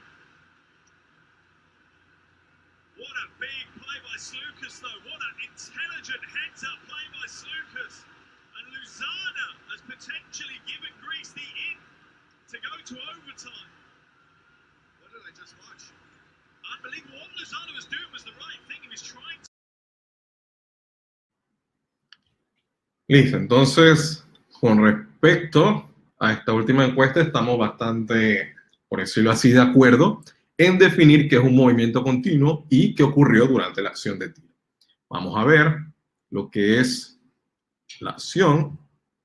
What a big play by Slukas, though. What an intelligent heads-up play by Slukas. And Luzana has potentially given Greece the in to go to overtime. What did I just watch? Unbelievable. What Luzana was doing was the right thing. He was trying to... Listo, entonces, con respecto a esta última encuesta, estamos bastante, por decirlo así, de acuerdo en definir qué es un movimiento continuo y qué ocurrió durante la acción de tiro. Vamos a ver lo que es la acción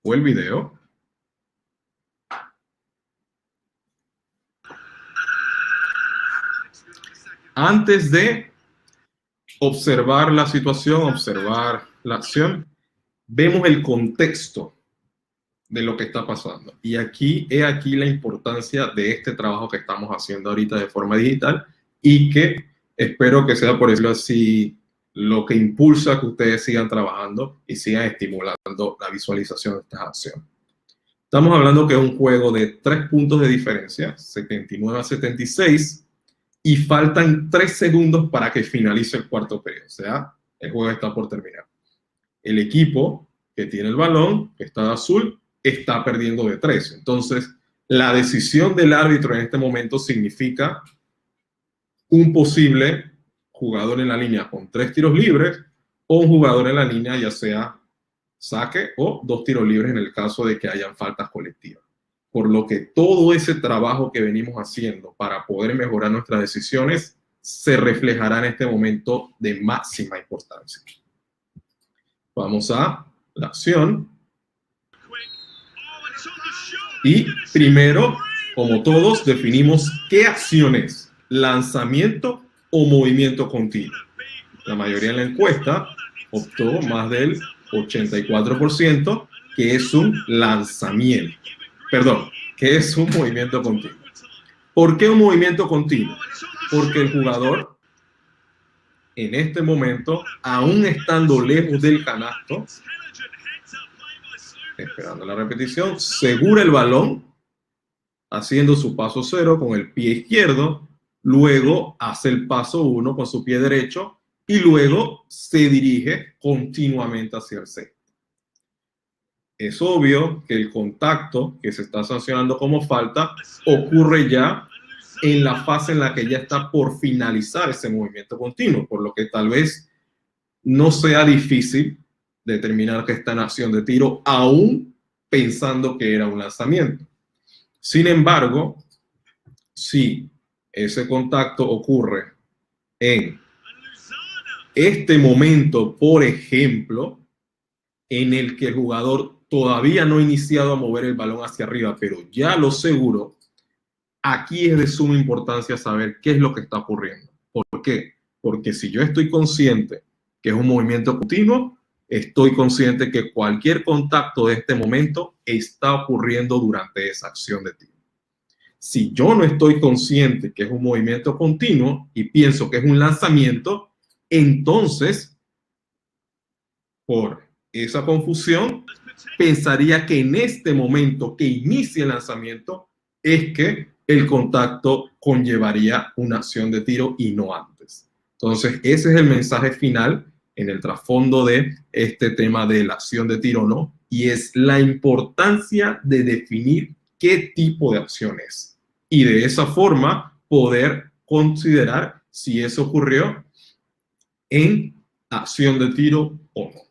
o el video. Antes de observar la situación, observar la acción, vemos el contexto de lo que está pasando. Y aquí la importancia de este trabajo que estamos haciendo ahorita de forma digital y que espero que sea, por decirlo así, lo que impulsa que ustedes sigan trabajando y sigan estimulando la visualización de estas acciones. Estamos hablando que es un juego de 3 puntos de diferencia, 79 a 76, y faltan 3 segundos para que finalice el cuarto periodo. O sea, el juego está por terminar. El equipo que tiene el balón, que está de azul, está perdiendo de 3. Entonces, la decisión del árbitro en este momento significa un posible jugador en la línea con 3 tiros libres o un jugador en la línea ya sea saque o 2 tiros libres en el caso de que hayan faltas colectivas. Por lo que todo ese trabajo que venimos haciendo para poder mejorar nuestras decisiones se reflejará en este momento de máxima importancia. Vamos a la acción. Y primero, como todos, definimos qué acción es, lanzamiento o movimiento continuo. La mayoría en la encuesta optó más del 84% que es un lanzamiento. Perdón, que es un movimiento continuo. ¿Por qué un movimiento continuo? Porque el jugador, en este momento, aún estando lejos del canasto, esperando la repetición, segura el balón, haciendo su paso 0 con el pie izquierdo, luego hace el paso 1 con su pie derecho y luego se dirige continuamente hacia el centro. Es obvio que el contacto que se está sancionando como falta ocurre ya en la fase en la que ya está por finalizar ese movimiento continuo, por lo que tal vez no sea difícil determinar que está en acción de tiro, aún pensando que era un lanzamiento. Sin embargo, si ese contacto ocurre en este momento, por ejemplo, en el que el jugador todavía no ha iniciado a mover el balón hacia arriba, pero ya lo seguro, aquí es de suma importancia saber qué es lo que está ocurriendo. ¿Por qué? Porque si yo estoy consciente que es un movimiento continuo, estoy consciente que cualquier contacto de este momento está ocurriendo durante esa acción de tiro. Si yo no estoy consciente que es un movimiento continuo y pienso que es un lanzamiento, entonces, por esa confusión, pensaría que en este momento que inicia el lanzamiento es que el contacto conllevaría una acción de tiro y no antes. Entonces, ese es el mensaje final en el trasfondo de este tema de la acción de tiro o no, y es la importancia de definir qué tipo de acción es. Y de esa forma poder considerar si eso ocurrió en acción de tiro o no.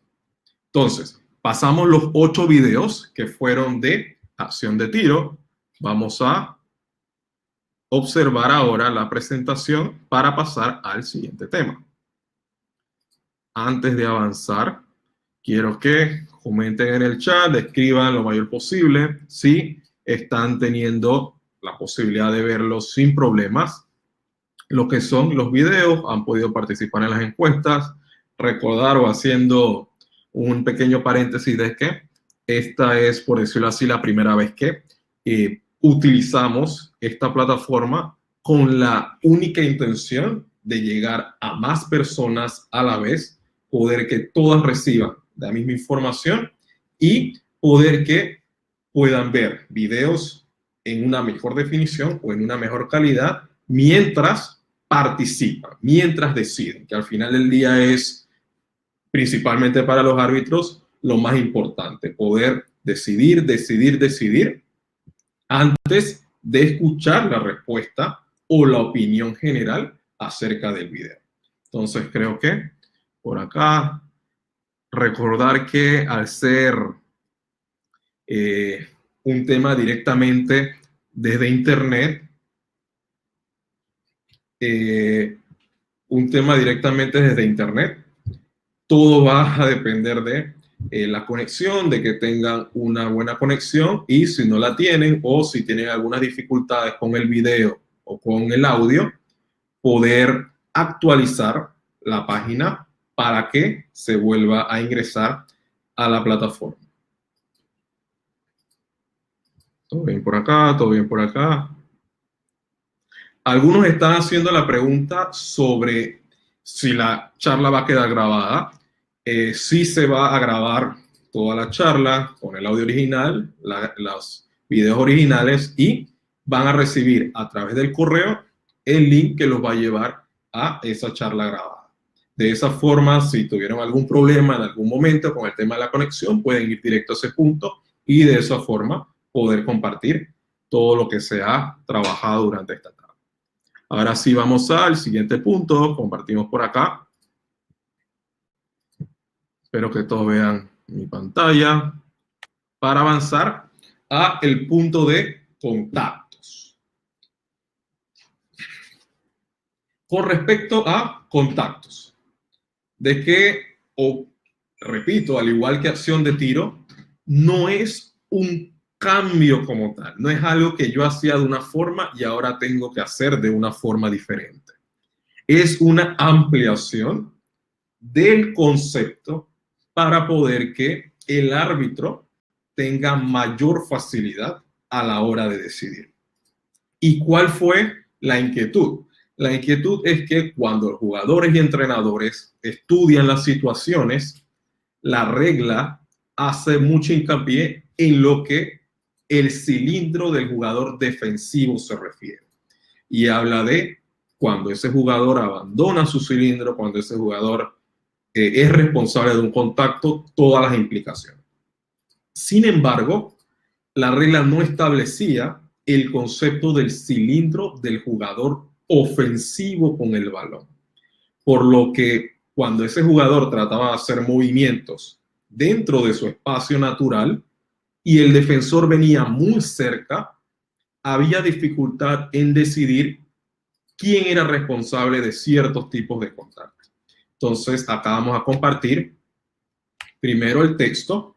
Entonces, pasamos los 8 videos que fueron de acción de tiro. Vamos a observar ahora la presentación para pasar al siguiente tema. Antes de avanzar, quiero que comenten en el chat, escriban lo mayor posible si están teniendo la posibilidad de verlo sin problemas. Lo que son los videos, han podido participar en las encuestas, recordar o haciendo un pequeño paréntesis de que esta es, por decirlo así, la primera vez que utilizamos esta plataforma con la única intención de llegar a más personas a la vez, poder que todas reciban la misma información y poder que puedan ver videos en una mejor definición o en una mejor calidad mientras participan, mientras deciden, que al final del día es principalmente para los árbitros lo más importante, poder decidir antes de escuchar la respuesta o la opinión general acerca del video. Entonces creo que por acá recordar que al ser un tema directamente desde internet, todo va a depender de la conexión, de que tengan una buena conexión, y si no la tienen o si tienen algunas dificultades con el video o con el audio, poder actualizar la página para que se vuelva a ingresar a la plataforma. Todo bien por acá, todo bien por acá. Algunos están haciendo la pregunta sobre si la charla va a quedar grabada. Sí se va a grabar toda la charla con el audio original, los videos originales, y van a recibir a través del correo el link que los va a llevar a esa charla grabada. De esa forma, si tuvieron algún problema en algún momento con el tema de la conexión, pueden ir directo a ese punto y de esa forma poder compartir todo lo que se ha trabajado durante esta tarde. Ahora sí vamos al siguiente punto, compartimos por acá. Espero que todos vean mi pantalla para avanzar a el punto de contactos. Con respecto a contactos, de que, repito, al igual que acción de tiro, no es un cambio como tal, no es algo que yo hacía de una forma y ahora tengo que hacer de una forma diferente. Es una ampliación del concepto para poder que el árbitro tenga mayor facilidad a la hora de decidir. ¿Y cuál fue la inquietud? La inquietud es que cuando los jugadores y entrenadores estudian las situaciones, la regla hace mucho hincapié en lo que el cilindro del jugador defensivo se refiere. Y habla de cuando ese jugador abandona su cilindro, cuando ese jugador es responsable de un contacto, todas las implicaciones. Sin embargo, la regla no establecía el concepto del cilindro del jugador ofensivo con el balón. Por lo que cuando ese jugador trataba de hacer movimientos dentro de su espacio natural y el defensor venía muy cerca, había dificultad en decidir quién era responsable de ciertos tipos de contactos. Entonces, acá vamos a compartir primero el texto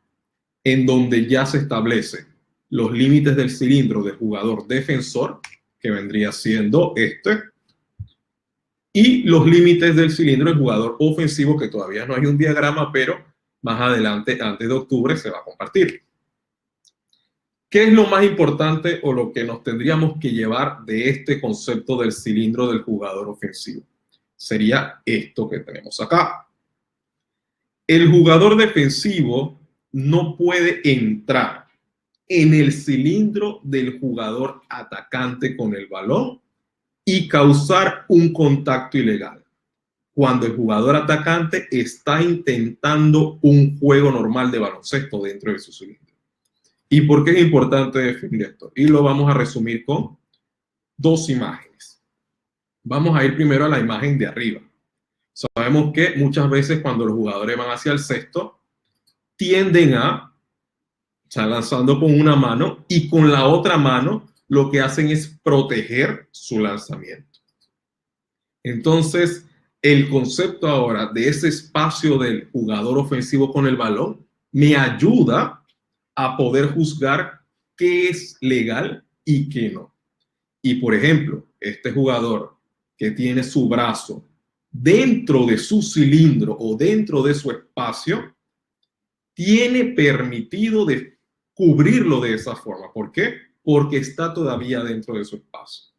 en donde ya se establecen los límites del cilindro del jugador defensor, que vendría siendo este, y los límites del cilindro del jugador ofensivo, que todavía no hay un diagrama, pero más adelante, antes de octubre, se va a compartir. ¿Qué es lo más importante o lo que nos tendríamos que llevar de este concepto del cilindro del jugador ofensivo? Sería esto que tenemos acá. El jugador defensivo no puede entrar en el cilindro del jugador atacante con el balón y causar un contacto ilegal cuando el jugador atacante está intentando un juego normal de baloncesto dentro de su cilindro. ¿Y por qué es importante definir esto? Y lo vamos a resumir con dos imágenes. Vamos a ir primero a la imagen de arriba. Sabemos que muchas veces cuando los jugadores van hacia el cesto, tienden a estar lanzando con una mano y con la otra mano lo que hacen es proteger su lanzamiento. Entonces, el concepto ahora de ese espacio del jugador ofensivo con el balón me ayuda a poder juzgar qué es legal y qué no. Y por ejemplo, este jugador que tiene su brazo dentro de su cilindro o dentro de su espacio, tiene permitido de cubrirlo de esa forma. ¿Por qué? Porque está todavía dentro de su espacio.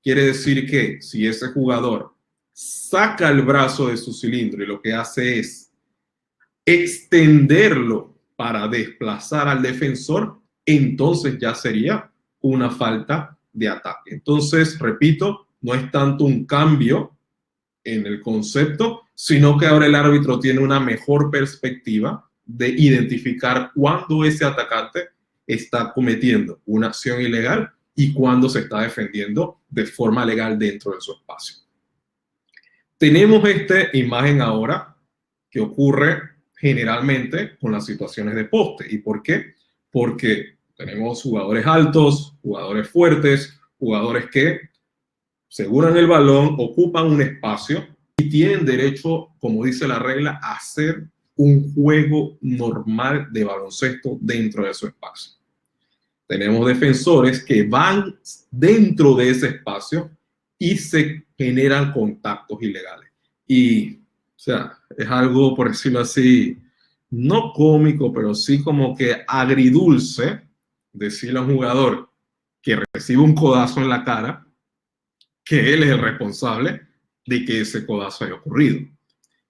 Quiere decir que si ese jugador saca el brazo de su cilindro y lo que hace es extenderlo para desplazar al defensor, entonces ya sería una falta de ataque. Entonces, repito, no es tanto un cambio en el concepto, sino que ahora el árbitro tiene una mejor perspectiva de identificar cuándo ese atacante está cometiendo una acción ilegal y cuándo se está defendiendo de forma legal dentro de su espacio. Tenemos esta imagen ahora que ocurre generalmente con las situaciones de poste. ¿Y por qué? Porque tenemos jugadores altos, jugadores fuertes, jugadores que aseguran el balón, ocupan un espacio y tienen derecho, como dice la regla, a hacer un juego normal de baloncesto dentro de su espacio. Tenemos defensores que van dentro de ese espacio y se generan contactos ilegales. Y, o sea, es algo, por decirlo así, no cómico, pero sí como que agridulce decirle a un jugador que recibe un codazo en la cara que él es el responsable de que ese codazo haya ocurrido.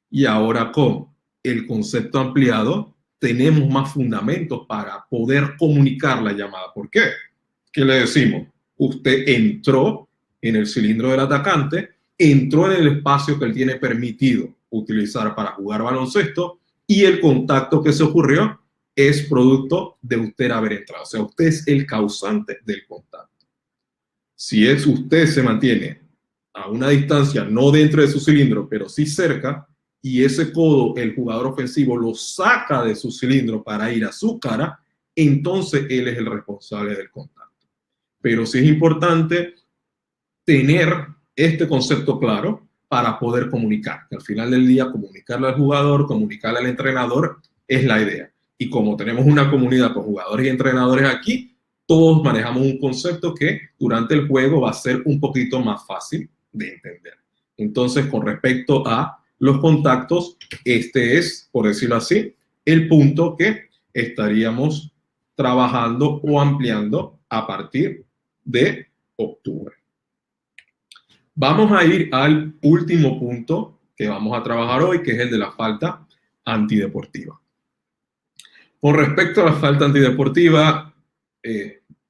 Y ahora con el concepto ampliado, tenemos más fundamentos para poder comunicar la llamada. ¿Por qué? ¿Qué le decimos? Usted entró en el cilindro del atacante, entró en el espacio que él tiene permitido utilizar para jugar baloncesto y el contacto que se ocurrió es producto de usted haber entrado. O sea, usted es el causante del contacto. Si es usted se mantiene a una distancia, no dentro de su cilindro, pero sí cerca, y ese codo, el jugador ofensivo, lo saca de su cilindro para ir a su cara, entonces él es el responsable del contacto. Pero sí es importante tener este concepto claro para poder comunicar. Que al final del día, comunicarle al jugador, comunicarle al entrenador, es la idea. Y como tenemos una comunidad con jugadores y entrenadores aquí, todos manejamos un concepto que durante el juego va a ser un poquito más fácil de entender. Entonces, con respecto a los contactos, este es, por decirlo así, el punto que estaríamos trabajando o ampliando a partir de octubre. Vamos a ir al último punto que vamos a trabajar hoy, que es el de la falta antideportiva. Con respecto a la falta antideportiva,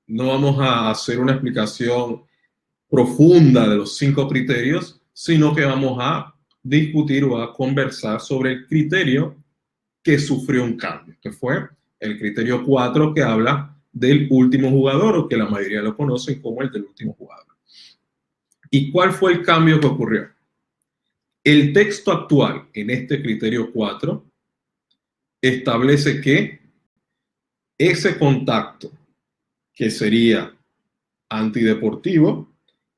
no vamos a hacer una explicación profunda de los 5 criterios, sino que vamos a discutir o a conversar sobre el criterio que sufrió un cambio, que fue el criterio 4, que habla del último jugador, o que la mayoría lo conocen como el del último jugador. ¿Y cuál fue el cambio que ocurrió? El texto actual en este criterio 4 establece que ese contacto que sería antideportivo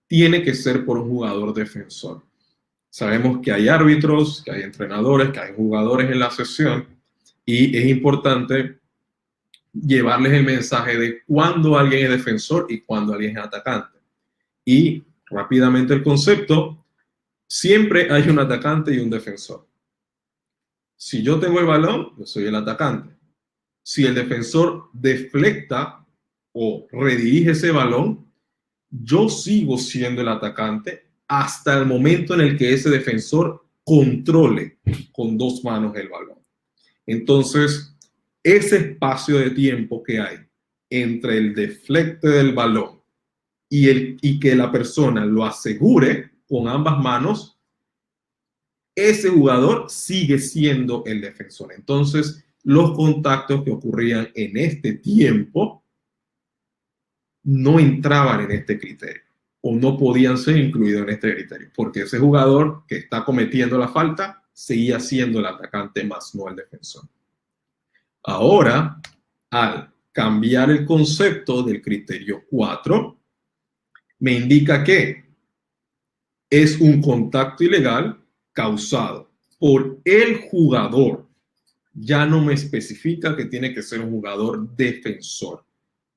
tiene que ser por un jugador defensor. Sabemos que hay árbitros, que hay entrenadores, que hay jugadores en la sesión, y es importante llevarles el mensaje de cuándo alguien es defensor y cuándo alguien es atacante. Y rápidamente el concepto: siempre hay un atacante y un defensor. Si yo tengo el balón, yo soy el atacante. Si el defensor deflecta o redirige ese balón, yo sigo siendo el atacante hasta el momento en el que ese defensor controle con 2 manos el balón. Entonces, ese espacio de tiempo que hay entre el deflecte del balón y que la persona lo asegure con ambas manos, ese jugador sigue siendo el defensor. Entonces, los contactos que ocurrían en este tiempo no entraban en este criterio o no podían ser incluidos en este criterio, porque ese jugador que está cometiendo la falta seguía siendo el atacante más no el defensor. Ahora, al cambiar el concepto del criterio 4, me indica que es un contacto ilegal causado por el jugador, ya no me especifica que tiene que ser un jugador defensor.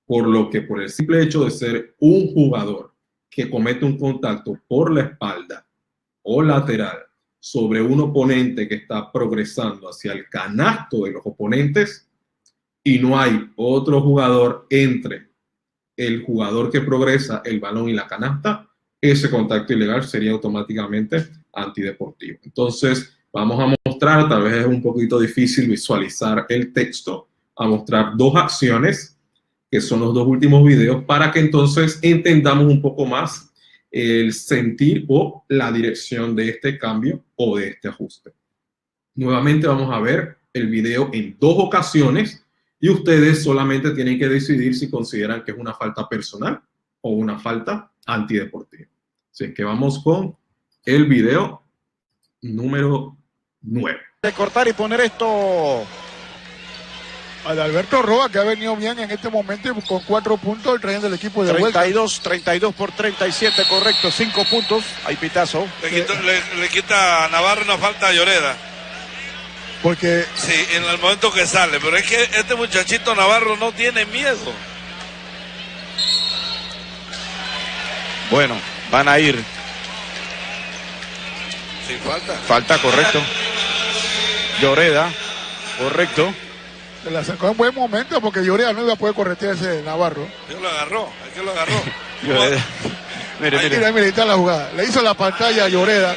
Por lo que por el simple hecho de ser un jugador que comete un contacto por la espalda o lateral sobre un oponente que está progresando hacia el canasto de los oponentes y no hay otro jugador entre el jugador que progresa, el balón y la canasta, ese contacto ilegal sería automáticamente antideportivo. Entonces, vamos a mostrar, tal vez es un poquito difícil visualizar el texto, a mostrar dos acciones, que son los dos últimos videos, para que entonces entendamos un poco más el sentir o la dirección de este cambio o de este ajuste. Nuevamente vamos a ver el video en dos ocasiones y ustedes solamente tienen que decidir si consideran que es una falta personal o una falta antideportiva. Así que vamos con el video número 9. De cortar y poner esto al Alberto Roa, que ha venido bien en este momento con 4 puntos, el tren del equipo de 32 por 37, correcto, 5 puntos, hay pitazo. Le quita a Navarro una falta a Lloreda. Porque sí, en el momento que sale, pero es que este muchachito Navarro no tiene miedo. Bueno, van a ir. Sin falta. Falta, correcto. Lloreda, correcto. Se la sacó en buen momento porque Lloreda no iba a poder corretear ese Navarro. Él lo agarró, es que lo agarró. Lloreda. Mira, ahí está la jugada. Le hizo la pantalla a Lloreda.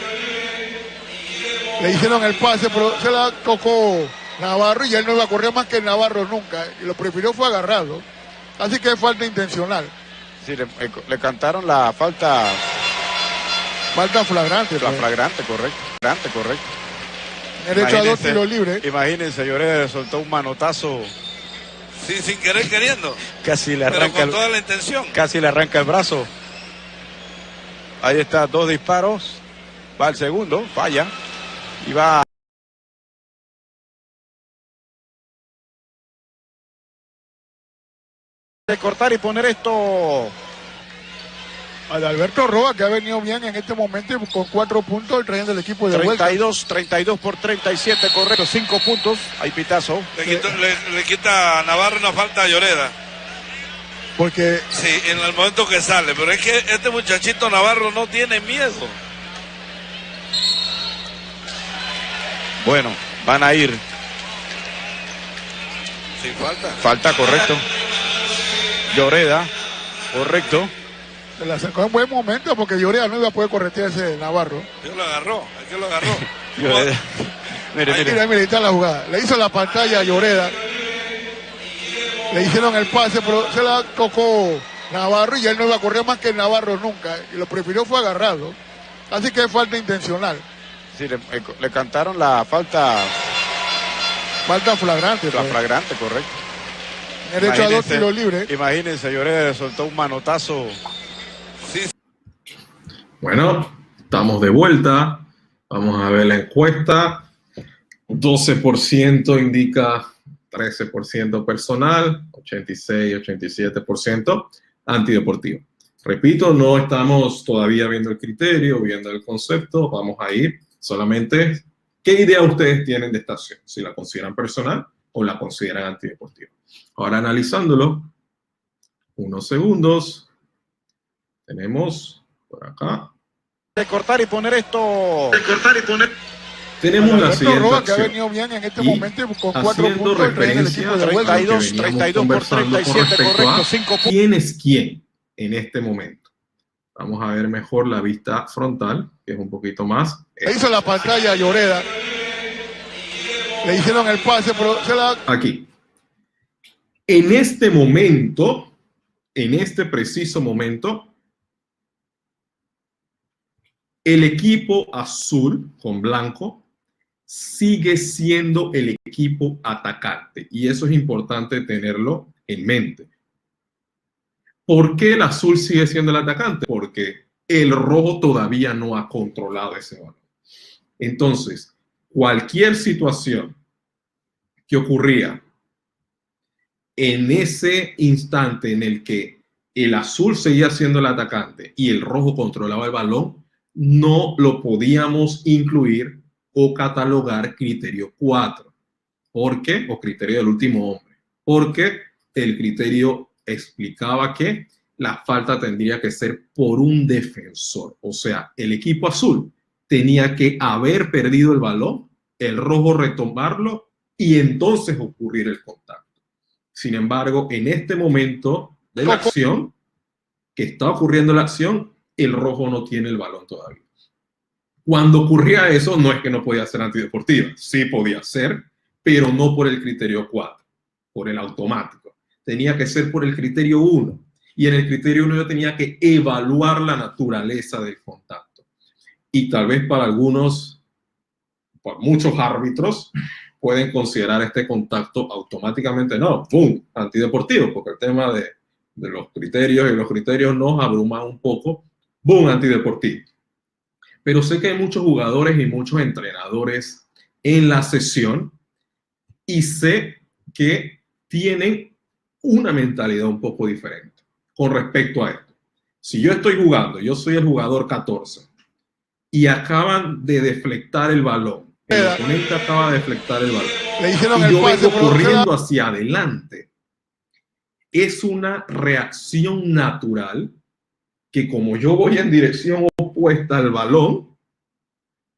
Le hicieron el pase, pero se la tocó Navarro y él no iba a correr más que Navarro nunca. Y lo prefirió fue agarrarlo. Así que es falta intencional. Sí, le cantaron la falta. Falta flagrante. La flagrante, correcto. Correcto. Derecho a 2 tiros libres. Imagínense, Lloreda le soltó un manotazo. Sí, sin querer queriendo. Casi le arranca. Pero con toda la intención. Casi le arranca el brazo. Ahí está, 2 disparos. Va al segundo, falla. Y va. De cortar y poner esto al Alberto Roa, que ha venido bien en este momento con 4 puntos, el tren del equipo de 32 por 37, correcto, 5 puntos, hay pitazo. Le quita a Navarro una falta a Lloreda. Porque sí, en el momento que sale, pero es que este muchachito Navarro no tiene miedo. Bueno, van a ir. Sin falta. Falta, correcto. Lloreda, correcto. Se la sacó en buen momento porque Lloreda no iba a poder corretear ese Navarro. Él lo agarró, es que lo agarró. Lloreda. Mira, está la jugada. Le hizo la pantalla a Lloreda. Le hicieron el pase, pero se la tocó Navarro y él no iba a correr más que Navarro nunca. Y lo prefirió fue agarrarlo. Así que es falta intencional. Sí, le cantaron la falta. Falta flagrante. La flagrante, correcto. Derecho a 2 tiros libres. Imagínense, Lloreda le soltó un manotazo. Sí. Bueno, estamos de vuelta. Vamos a ver la encuesta. 12% indica 13% personal, 86-87% antideportivo. Repito, no estamos todavía viendo el criterio, viendo el concepto. Vamos a ir solamente, ¿qué idea ustedes tienen de esta acción? Si la consideran personal o la consideran antideportiva. Ahora analizándolo, unos segundos, tenemos por acá. De cortar y poner esto. Tenemos la siguiente Roa, que ha acción. venido bien en este Y momento con 4 haciendo puntos, el tren del referencia equipo de a lo que 32 veníamos por conversando 37, con respecto correcto, a 5 puntos. quién es quién en este momento. Vamos a ver mejor la vista frontal, que es un poquito más. Le hizo la pantalla a Lloreda. Le hicieron el pase, pero se la... Aquí. En este momento, en este preciso momento, el equipo azul con blanco sigue siendo el equipo atacante. Y eso es importante tenerlo en mente. ¿Por qué el azul sigue siendo el atacante? Porque el rojo todavía no ha controlado ese balón. Entonces, cualquier situación que ocurría en ese instante en el que el azul seguía siendo el atacante y el rojo controlaba el balón, no lo podíamos incluir o catalogar criterio 4. ¿Por qué? O criterio del último hombre. Porque el criterio explicaba que la falta tendría que ser por un defensor. O sea, el equipo azul tenía que haber perdido el balón, el rojo retomarlo y entonces ocurrir el contacto. Sin embargo, en este momento de la acción, que está ocurriendo la acción, el rojo no tiene el balón todavía. Cuando ocurría eso, no es que no podía ser antideportiva. Sí podía ser, pero no por el criterio 4, por el automático. Tenía que ser por el criterio 1. Y en el criterio 1 yo tenía que evaluar la naturaleza del contacto. Y tal vez para algunos, por muchos árbitros, pueden considerar este contacto automáticamente, no, ¡pum!, antideportivo, porque el tema de los criterios y los criterios nos abruman un poco, ¡boom!, antideportivo. Pero sé que hay muchos jugadores y muchos entrenadores en la sesión y sé que tienen una mentalidad un poco diferente con respecto a esto. Si yo estoy jugando, yo soy el jugador 14 y acaban de deflectar el balón, el oponente acaba de deflectar el balón y yo vengo corriendo hacia adelante, es una reacción natural que, como yo voy en dirección opuesta al balón,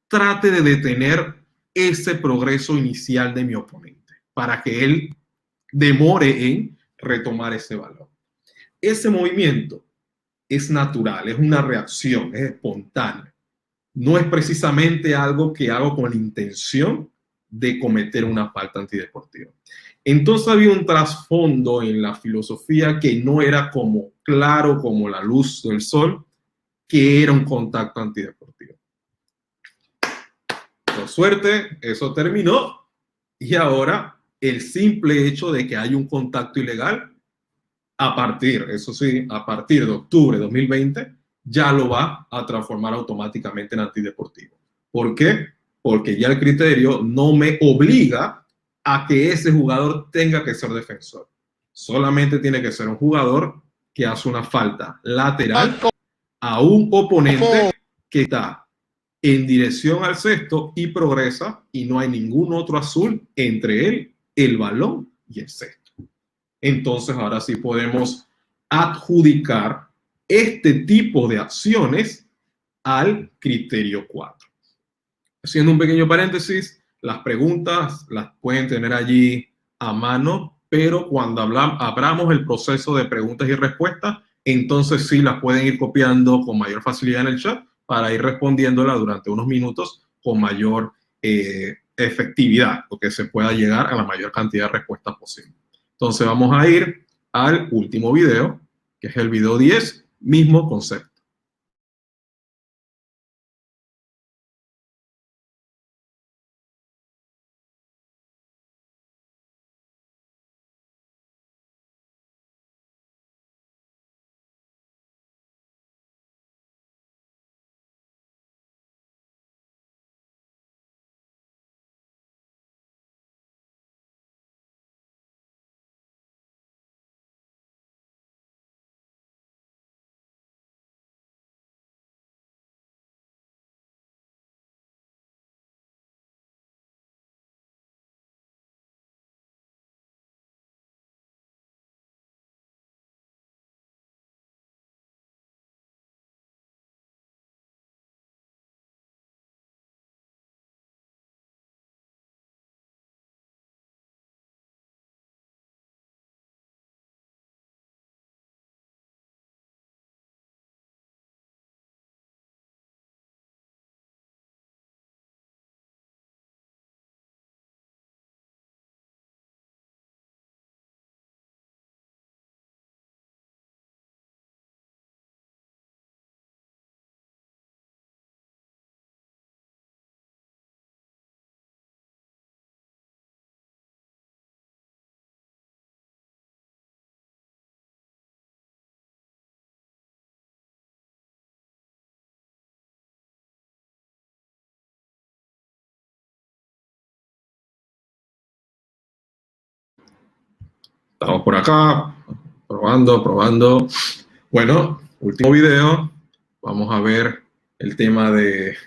trate de detener ese progreso inicial de mi oponente para que él demore en retomar ese balón. Ese movimiento es natural, es una reacción, es espontánea. No es precisamente algo que hago con la intención de cometer una falta antideportiva. Entonces había un trasfondo en la filosofía que no era como claro como la luz del sol, que era un contacto antideportivo. Por suerte, eso terminó y ahora el simple hecho de que hay un contacto ilegal, a partir de octubre de 2020, ya lo va a transformar automáticamente en antideportivo. ¿Por qué? Porque ya el criterio no me obliga a que ese jugador tenga que ser defensor. Solamente tiene que ser un jugador que hace una falta lateral a un oponente que está en dirección al cesto y progresa y no hay ningún otro azul entre él, el balón y el cesto. Entonces ahora sí podemos adjudicar este tipo de acciones al criterio 4. Haciendo un pequeño paréntesis, las preguntas las pueden tener allí a mano, pero cuando abramos el proceso de preguntas y respuestas, entonces sí las pueden ir copiando con mayor facilidad en el chat para ir respondiéndola durante unos minutos con mayor efectividad, porque se pueda llegar a la mayor cantidad de respuestas posible. Entonces vamos a ir al último video, que es el video 10, mismo concepto. Estamos por acá, probando. Bueno, último video. Vamos a ver el tema de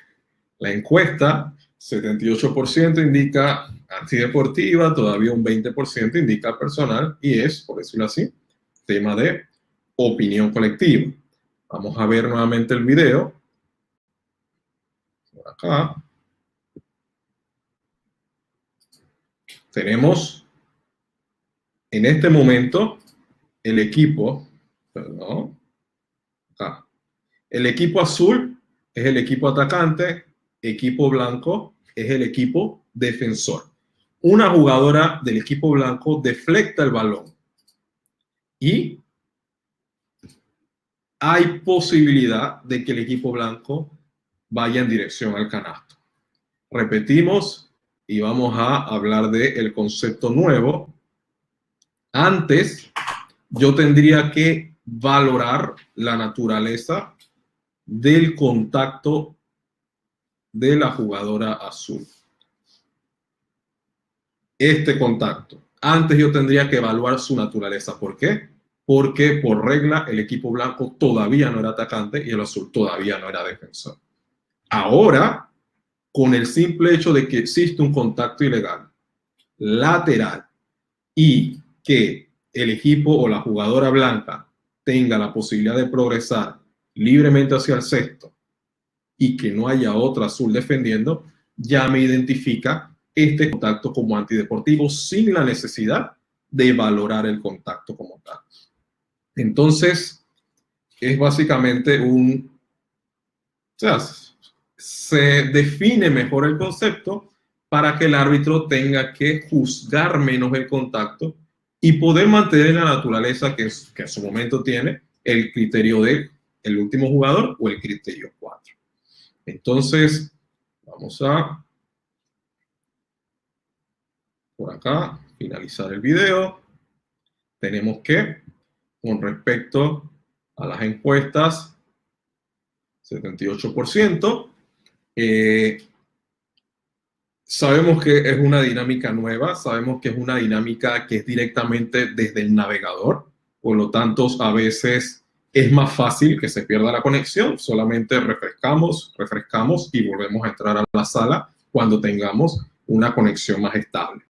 la encuesta, 78% indica antideportiva, todavía un 20% indica personal, y es, por decirlo así, tema de opinión colectiva. Vamos a ver nuevamente el video. Por acá. Tenemos en este momento el equipo, perdón, acá. El equipo azul es el equipo atacante, equipo blanco es el equipo defensor. Una jugadora del equipo blanco deflecta el balón y hay posibilidad de que el equipo blanco vaya en dirección al canasto. Repetimos y vamos a hablar del concepto nuevo. Antes, yo tendría que valorar la naturaleza del contacto de la jugadora azul. Este contacto. Antes yo tendría que evaluar su naturaleza. ¿Por qué? Porque por regla el equipo blanco todavía no era atacante y el azul todavía no era defensor. Ahora, con el simple hecho de que existe un contacto ilegal lateral y que el equipo o la jugadora blanca tenga la posibilidad de progresar libremente hacia el cesto y que no haya otra azul defendiendo, ya me identifica este contacto como antideportivo sin la necesidad de valorar el contacto como tal. Entonces, es básicamente se define mejor el concepto para que el árbitro tenga que juzgar menos el contacto y poder mantener la naturaleza que en su momento tiene el criterio de el último jugador o el criterio 4. Entonces, vamos a por acá finalizar el video. Tenemos que, con respecto a las encuestas, 78%. Sabemos que es una dinámica nueva, sabemos que es una dinámica que es directamente desde el navegador, por lo tanto a veces es más fácil que se pierda la conexión, solamente refrescamos y volvemos a entrar a la sala cuando tengamos una conexión más estable.